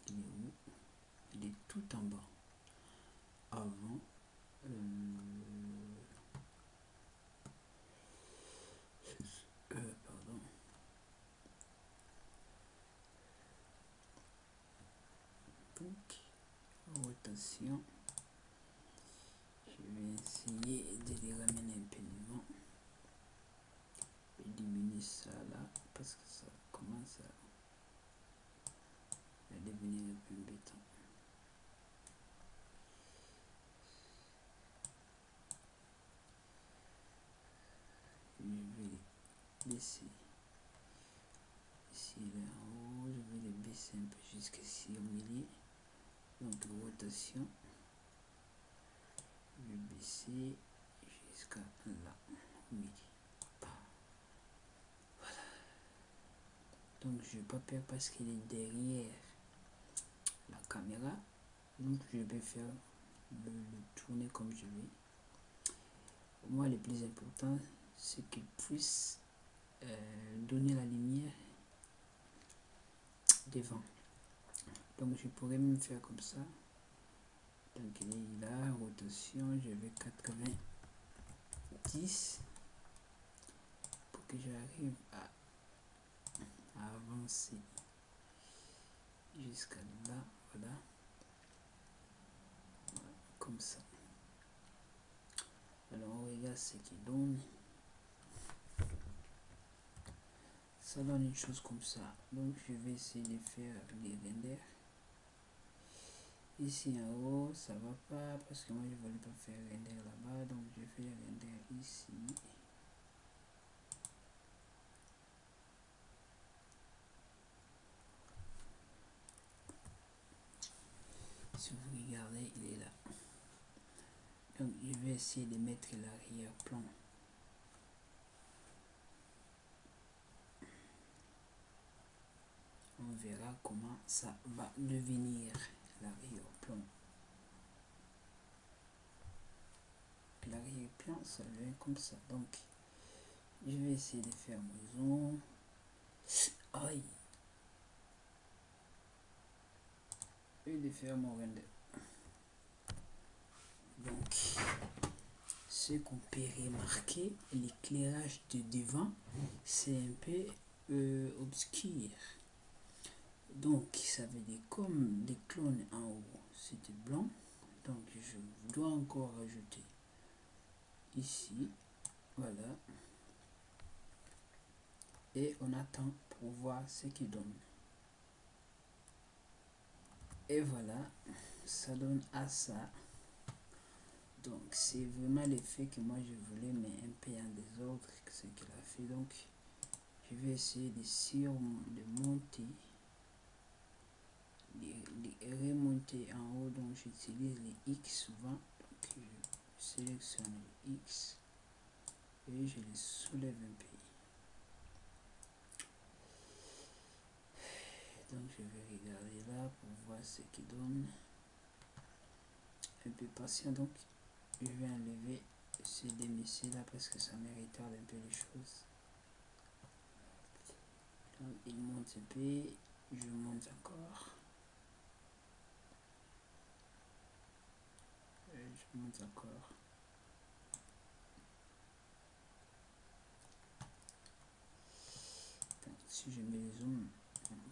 Il est où? Il est tout en bas. Avant pardon. Donc rotation. Je vais essayer de les ramener un peu devant. Je vais diminuer ça là parce que ça commence à devenir un peu embêtant. Je vais les baisser ici là en haut, je vais les baisser un peu jusqu'ici au milieu. Donc rotation, je vais baisser jusqu'à là au milieu. Voilà. Donc je vais pas perdre parce qu'il est derrière la caméra. Donc je vais faire le tourner comme je vais. Pour moi le plus important c'est qu'il puisse donner la lumière devant. Donc je pourrais même faire comme ça. Donc il est là, rotation, je vais 90 pour que j'arrive à avancer jusqu'à là, voilà. Voilà, comme ça. Alors on regarde ce qui donne. ça donne une chose comme ça. Donc je vais essayer de faire les renders. Ici en haut ça va pas parce que moi je voulais pas faire render là-bas, donc je fais render ici. Si vous regardez, il est là. Donc je vais essayer de mettre l'arrière-plan. On verra comment ça va devenir l'arrière-plan. L'arrière-plan, ça devient comme ça. Donc je vais essayer de faire mon zoom. Aïe. Et de faire mon render. Donc ce qu'on peut remarquer, l'éclairage de devant c'est un peu obscur, donc ça veut dire comme les clones en haut c'était blanc, donc je dois encore rajouter ici, voilà, et on attend pour voir ce qu'il donne. Et voilà, ça donne à ça. Donc c'est vraiment l'effet que moi je voulais, mais un peu en désordre, ce qu'il a fait. Donc je vais essayer de monter, de remonter en haut. Donc j'utilise les X souvent, donc je sélectionne les X et je les soulève un peu. Donc je vais regarder là pour voir ce qui donne. Un peu patient, donc je vais enlever ces démissés là parce que ça me retarde un peu les choses. Donc il monte un peu, je monte encore, et je monte encore. Donc, si je mets les zooms,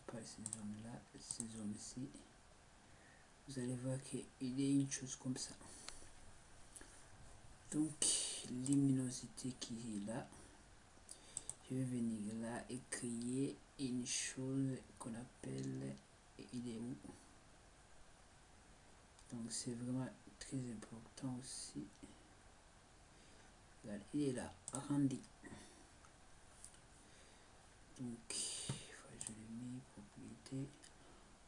pas ces zooms là, ces zooms ici, vous allez voir qu'il y a une chose comme ça. Donc luminosité qui est là, je vais venir là et créer une chose qu'on appelle, il est où, donc c'est vraiment très important aussi. Là, il est là, rendu. Donc je l'ai mis propriété,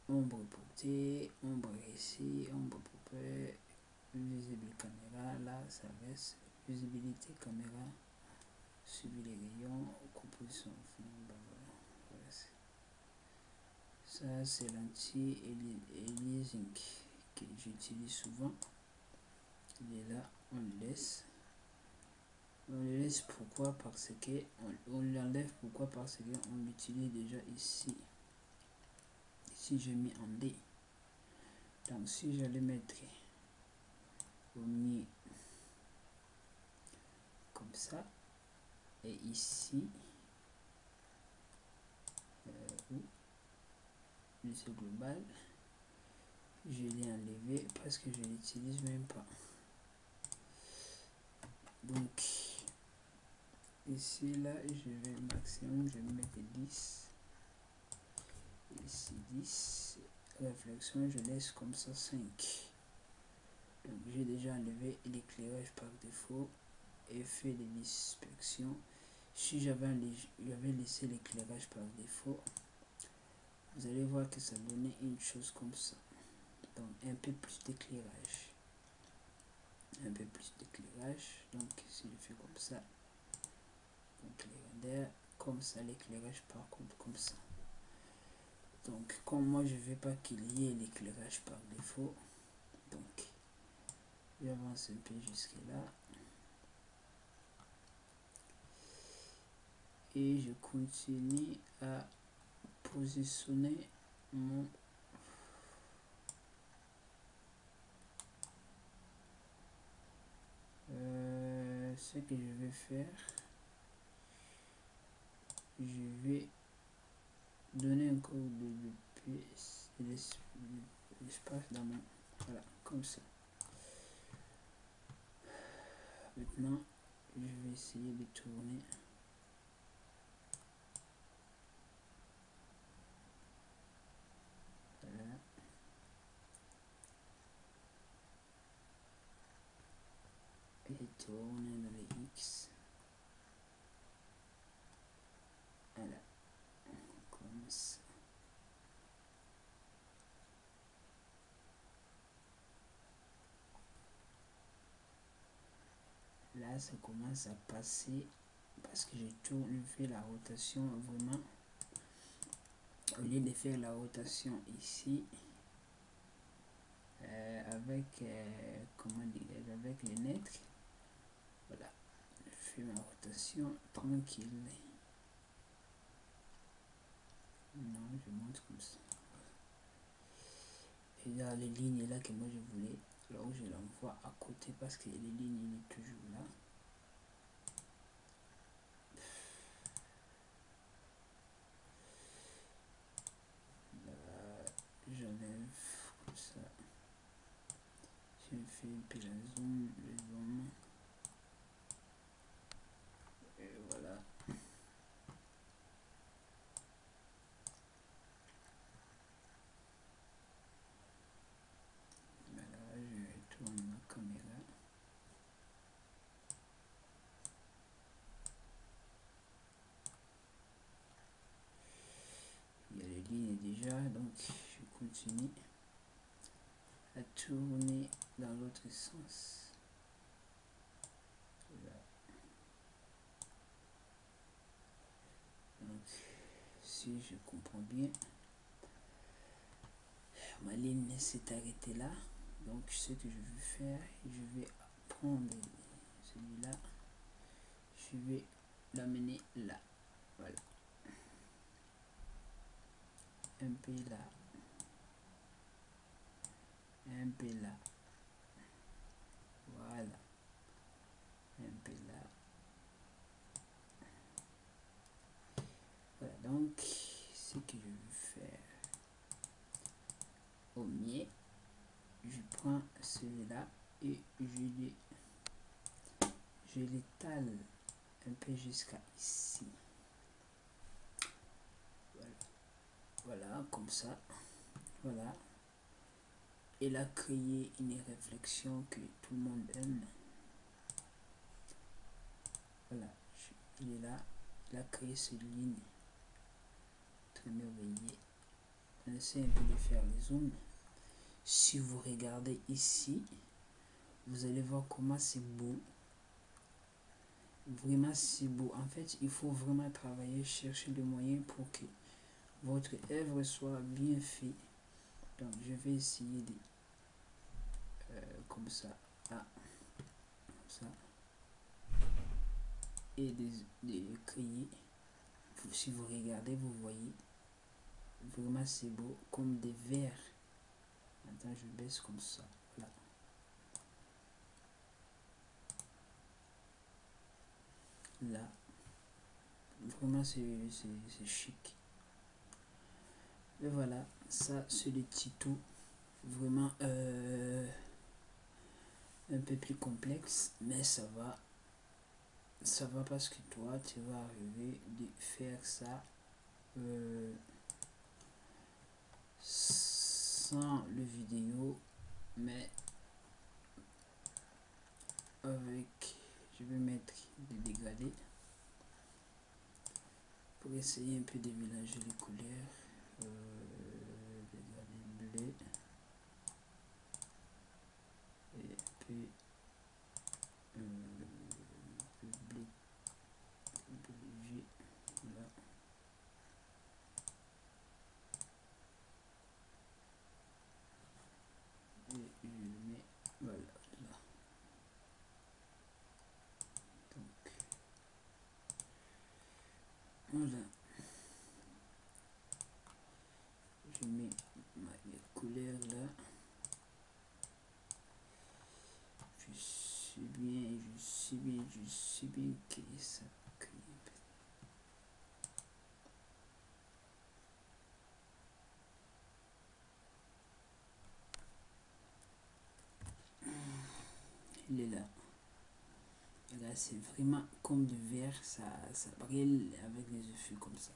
ombre portée, ombre ici, ombre poupée, visible caméra, là ça reste visibilité caméra, suivi les rayons, composition fond, ben voilà. Ça c'est l'anti-aliasing que j'utilise souvent. Il est là, on le laisse. On le laisse pourquoi? Parce que on l'enlève, pourquoi? Parce que on l'utilise déjà ici. Ici j'ai mis en D. Donc si je le mettrais au milieu comme ça, et ici où lycée global, je l'ai enlevé parce que je l'utilise même pas. Donc ici là je vais maximum, je vais mettre 10, ici 10, réflexion je laisse comme ça 5. Donc j'ai déjà enlevé l'éclairage par défaut et fait de l'inspection. Si j'avais laissé l'éclairage par défaut, vous allez voir que ça donnait une chose comme ça. Donc un peu plus d'éclairage, un peu plus d'éclairage. Donc si je fais comme ça, donc les renders comme ça, l'éclairage par contre comme ça. Donc comme moi je veux pas qu'il y ait l'éclairage par défaut, donc j'avance un peu jusque là et je continue à positionner mon ce que je vais faire, je vais donner encore de l'espace dans mon, voilà, comme ça. Maintenant je vais essayer de tourner tourne dans les X. Voilà, comme ça. Là, ça commence à passer parce que j'ai fait la rotation vraiment. Au lieu de faire la rotation ici, avec, comment dire, avec les nets, voilà, je fais ma rotation tranquille. Non, je montre comme ça. Et dans les lignes là que moi je voulais, là où je l'envoie à côté parce que les lignes il est toujours là. J'enlève comme ça. Je fais un peu le zoom. Et voilà. Voilà, je tourne ma caméra. Il y a les lignes déjà, donc je continue à tourner dans l'autre sens. Voilà. Donc, si je comprends bien, ma ligne s'est arrêtée là. Donc, ce que je vais faire, je vais prendre celui-là, je vais l'amener là. Voilà. Un peu là. Un peu là. Voilà. Un peu là. Voilà, donc ce que je vais faire au mieux, je prends celui-là et je l'étale un peu jusqu'à ici. Voilà. Voilà, comme ça. Voilà. Il a créé une réflexion que tout le monde aime. Voilà, il est là. Il a créé cette ligne. Très merveilleux. On essaie un peu de faire les zooms. Si vous regardez ici, vous allez voir comment c'est beau. Vraiment c'est beau. En fait, il faut vraiment travailler, chercher des moyens pour que votre œuvre soit bien faite. Donc je vais essayer de comme ça, comme ça, et de créer. Si vous regardez, vous voyez vraiment c'est beau, comme des vers. Maintenant je baisse comme ça. Voilà. Là, vraiment c'est chic. Et voilà, ça c'est le tuto vraiment un peu plus complexe, mais ça va parce que toi tu vas arriver de faire ça sans le vidéo, mais avec, je vais mettre des dégradés pour essayer un peu de mélanger les couleurs. Dégradé bleu et puis bleu léger. Voilà. Et je le mets voilà là. Donc voilà, je mets mes couleurs là. Je suis bien que ça crée. Il est là. Et là c'est vraiment comme du verre, ça brille avec les effets comme ça.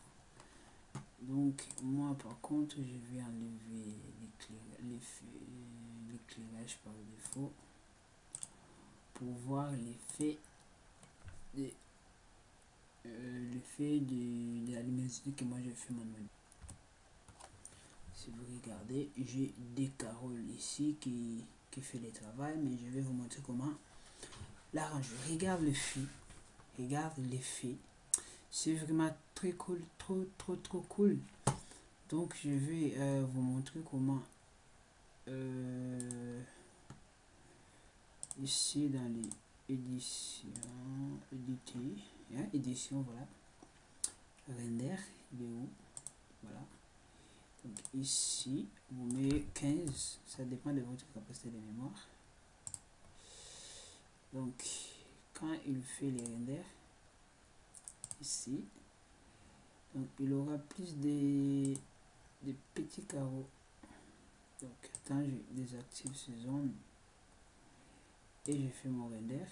Donc moi par contre je vais enlever l'éclairage par défaut pour voir l'effet de la luminosité que moi j'ai fait manuellement. Si vous regardez, j'ai des carreaux ici qui fait le travail, mais je vais vous montrer comment l'arranger. Regarde le fil, regarde l'effet, c'est vraiment très cool, trop cool. Donc je vais vous montrer comment ici dans les éditions, édition, voilà, render, il est où, voilà. Donc ici vous mettez 15, ça dépend de votre capacité de mémoire. Donc quand il fait les renders ici, donc il aura plus des petits carreaux. Donc quand je désactive ces zones et je fais mon render,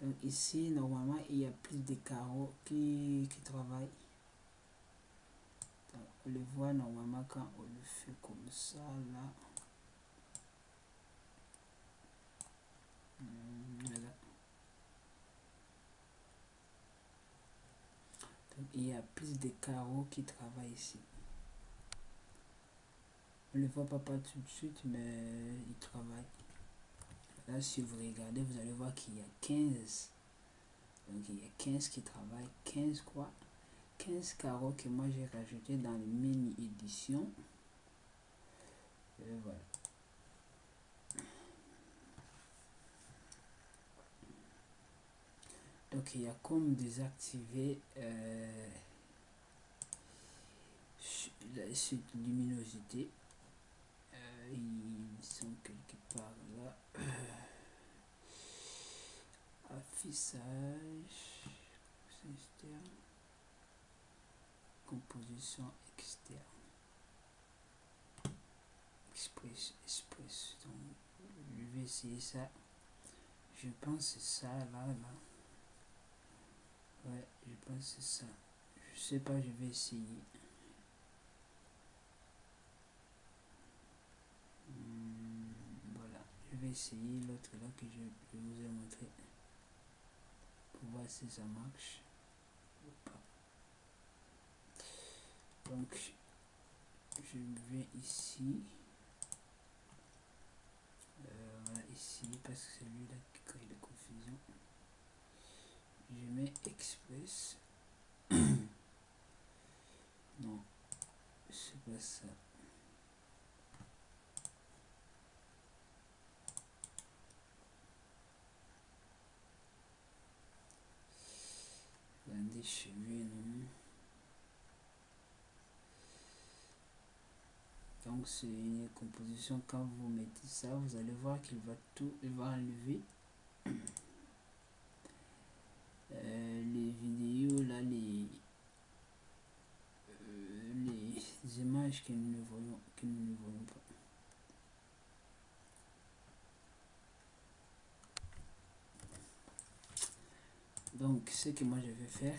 donc ici normalement il y a plus de carreaux qui travaillent. Donc, on le voit normalement quand on le fait comme ça là. Voilà. Donc il y a plus de carreaux qui travaillent ici. On ne le voit pas tout de suite, mais il travaille. Là, si vous regardez, vous allez voir qu'il y a 15. Donc il y a 15 qui travaillent. 15 quoi? 15 carreaux que moi j'ai rajouté dans les mini éditions. Et voilà. Donc il y a comme désactiver cette luminosité. Ils sont quelque part là. Affichage externe, composition externe, express. Donc je vais essayer ça. Je pense que c'est ça là. Ouais, je pense que c'est ça. Je sais pas, je vais essayer. Voilà, je vais essayer l'autre là que je vous ai montré pour voir si ça marche ou pas. Donc je vais ici, voilà, ici, parce que c'est lui là qui crée la confusion. Je mets express. Non, c'est pas ça. Des cheveux, non. Donc c'est une composition. Quand vous mettez ça, vous allez voir qu'il va tout, il va enlever les vidéos là, les images que nous ne voyons pas. Donc ce que moi je vais faire,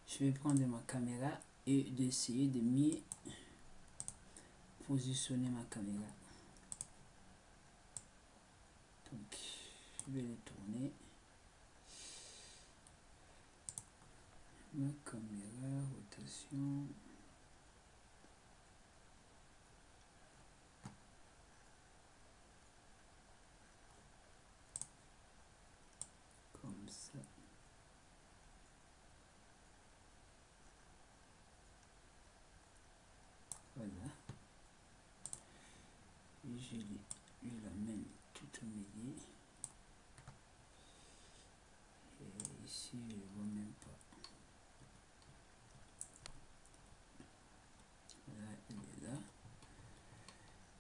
je vais prendre ma caméra et d'essayer de mieux positionner ma caméra. Donc je vais le tourner. Ma caméra, rotation. Comme ça. Voilà. Et je l'amène tout au milieu. Et ici, je ne vois même pas. Là, il est là.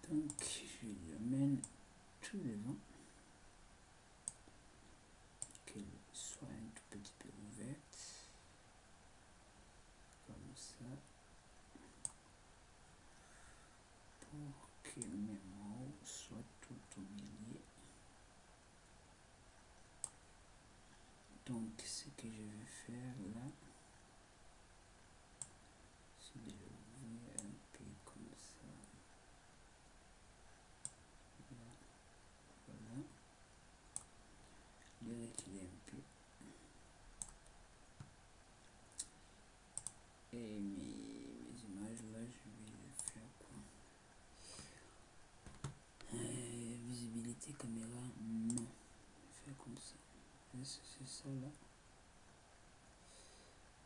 Donc, je l'amène tout devant. Qu'elle soit un tout petit peu ouverte. Comme ça. Pour que mes mots soient tout au milieu. Donc, ce que je vais faire là, c'est de l'ouvrir un peu comme ça. Là. Et mes images là, je vais faire quoi? Visibilité caméra, non. Je vais faire comme ça. C'est ça là.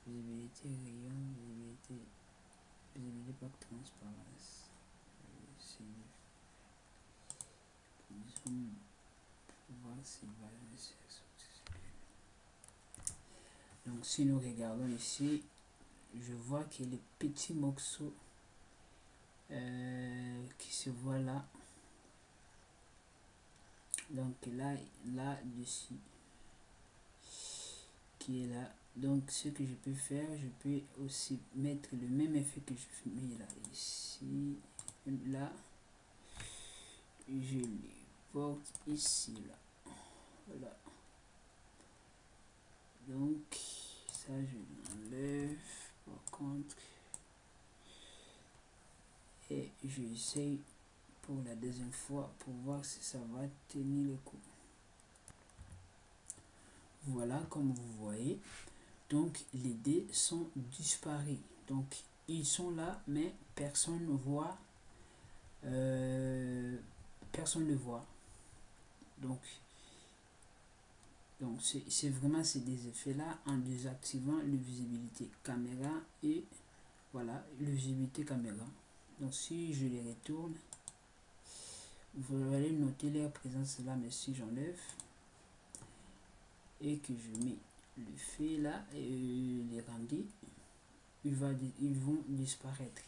Visibilité rayon, visibilité par transparence. C'est zoom pour voir s'il va. Donc si nous regardons ici, je vois que les petits morceaux qui se voient là, donc là dessus qui est là. Donc ce que je peux faire, je peux aussi mettre le même effet que je mets là ici, là je les porte ici là, voilà. Donc ça je l'enlève par contre et j'essaye pour la deuxième fois pour voir si ça va tenir le coup. Voilà, comme vous voyez, donc les dés sont disparus, donc ils sont là mais personne ne voit, personne ne voit. Donc c'est vraiment ces des effets là en désactivant le visibilité caméra et voilà le visibilité caméra. Donc si je les retourne, vous allez noter leur présence là, mais si j'enlève et que je mets le fait là et les rendus, ils vont disparaître.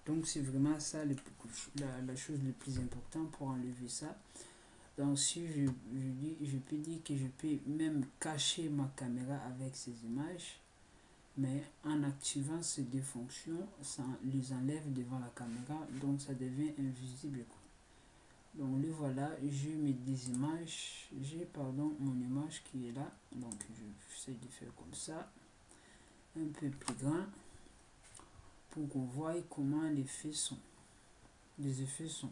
Donc c'est vraiment ça la chose le plus importante pour enlever ça. Donc si je peux dire que je peux même cacher ma caméra avec ces images, mais en activant ces deux fonctions, ça les enlève devant la caméra, donc ça devient invisible. Donc le voilà, j'ai mes des images, j'ai mon image qui est là, donc j'essaie de faire comme ça, un peu plus grand, pour qu'on voie comment les effets sont. Les effets sont.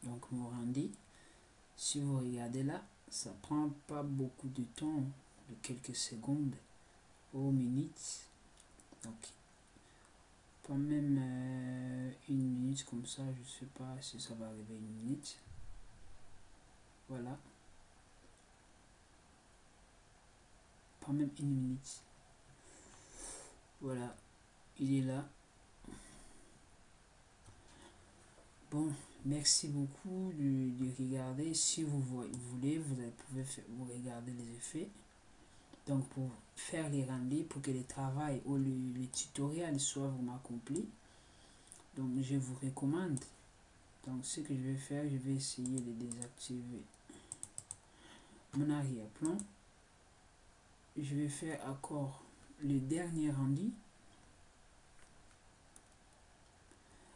Donc mon rendu, si vous regardez là, ça prend pas beaucoup de temps, de quelques secondes aux minutes. Donc pas même une minute comme ça, je sais pas si ça va arriver une minute. Voilà. Pas même une minute. Voilà, il est là. Bon, merci beaucoup de regarder. Si vous voulez, pouvez vous regarder les effets. Donc pour faire les rendus, pour que le travail ou le tutoriel soit vraiment accompli, donc je vous recommande. Donc ce que je vais faire, je vais essayer de désactiver mon arrière-plan. Je vais faire encore le dernier rendu.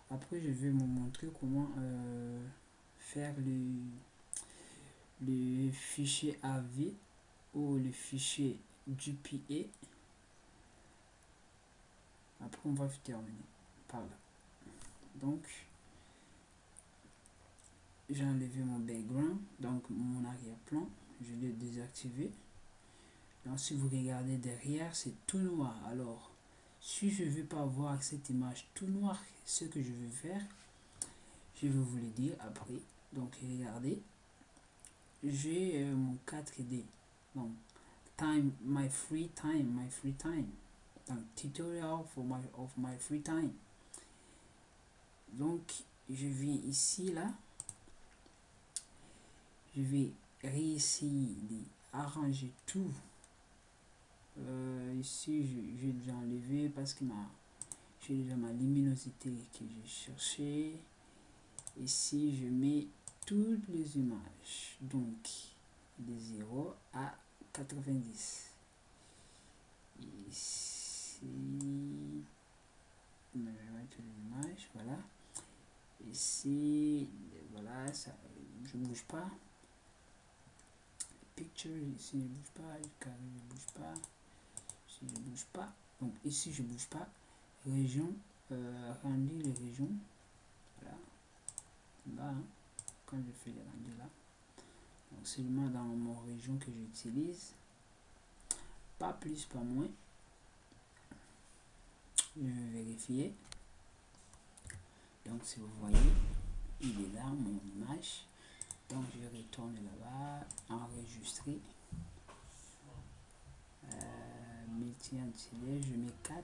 Après je vais vous montrer comment faire le fichier AV ou le fichier GPA. Après on va terminer par là. Donc j'ai enlevé mon background, donc mon arrière-plan, je l'ai désactivé. Donc si vous regardez derrière, c'est tout noir. Alors si je ne veux pas voir cette image tout noir, ce que je vais faire, je vais vous le dire après. Donc regardez, j'ai mon 4D, donc my free time, donc tutorial of my free time. Donc je viens ici là, je vais réessayer d'arranger tout. Ici j'ai déjà enlevé parce que j'ai déjà ma luminosité que j'ai cherché. Ici je mets toutes les images, donc de 0 à 90. Ici je vais mettre l'image, voilà. Ici voilà, ça je bouge pas. Picture ici je bouge pas, le carré je bouge pas, ici je bouge pas, donc ici je bouge pas. Région, rendu les régions, voilà, là hein, quand je fais les rendus là, donc seulement dans mon région que j'utilise. pas plus, pas moins. Je vais vérifier. Donc si vous voyez, il est là, mon image. Donc je retourne là-bas, enregistrer. Multi-entier, je mets 4.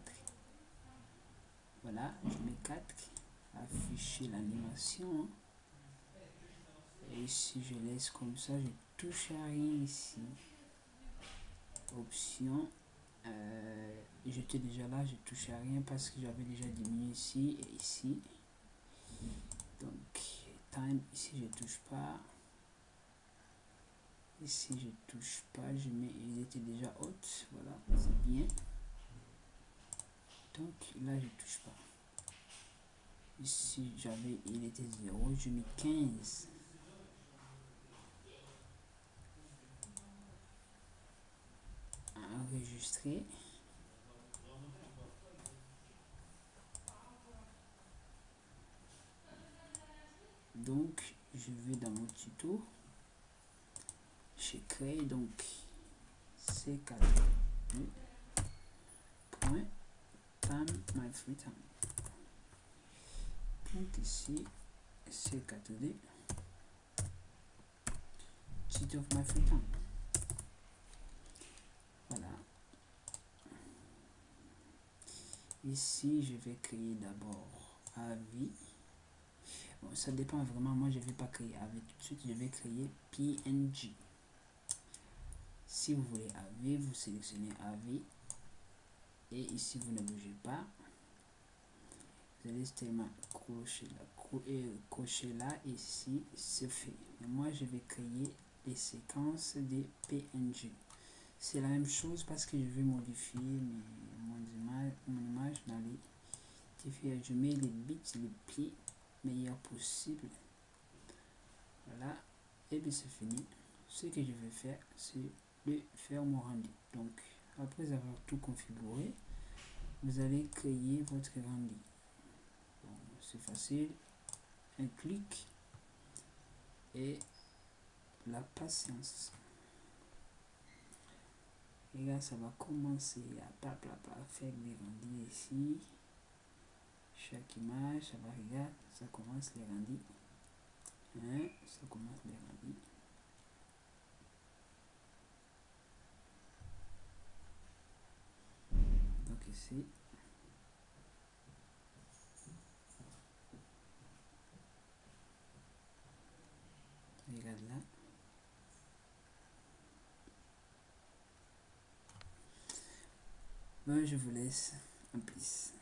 Voilà, je mets 4. Afficher l'animation. Et ici je laisse comme ça, je touche à rien ici. Option. J'étais déjà là, je touche à rien parce que j'avais déjà diminué ici et ici. Donc time, ici je touche pas. Ici je touche pas, je mets, il était déjà haute, voilà, c'est bien. Donc là je touche pas. Ici j'avais, il était 0, je mets 15. Enregistrer. Donc je vais dans mon tuto. Je crée donc C4 point time my free time. Donc ici C4D titre of my free time. Voilà. Ici je vais créer d'abord avis. Bon, ça dépend vraiment, moi je ne vais pas créer avis tout de suite, je vais créer PNG. Si vous voulez avis, vous sélectionnez avis et ici vous ne bougez pas. Vous allez seulement cocher là, ici c'est fait. Mais moi je vais créer les séquences de PNG. C'est la même chose parce que je vais modifier mon image dans les différents. Je mets les bits les plus meilleurs possibles. Voilà, et bien c'est fini. Ce que je vais faire, c'est de faire mon rendu. Donc après avoir tout configuré, vous allez créer votre rendu. Bon, c'est facile, un clic et la patience. Et là ça va commencer à faire les rendus ici. Chaque image, ça va, regarder, ça commence les rendus. Hein, ça commence les rendus. Donc ici, regarde là. Ben, je vous laisse en plus.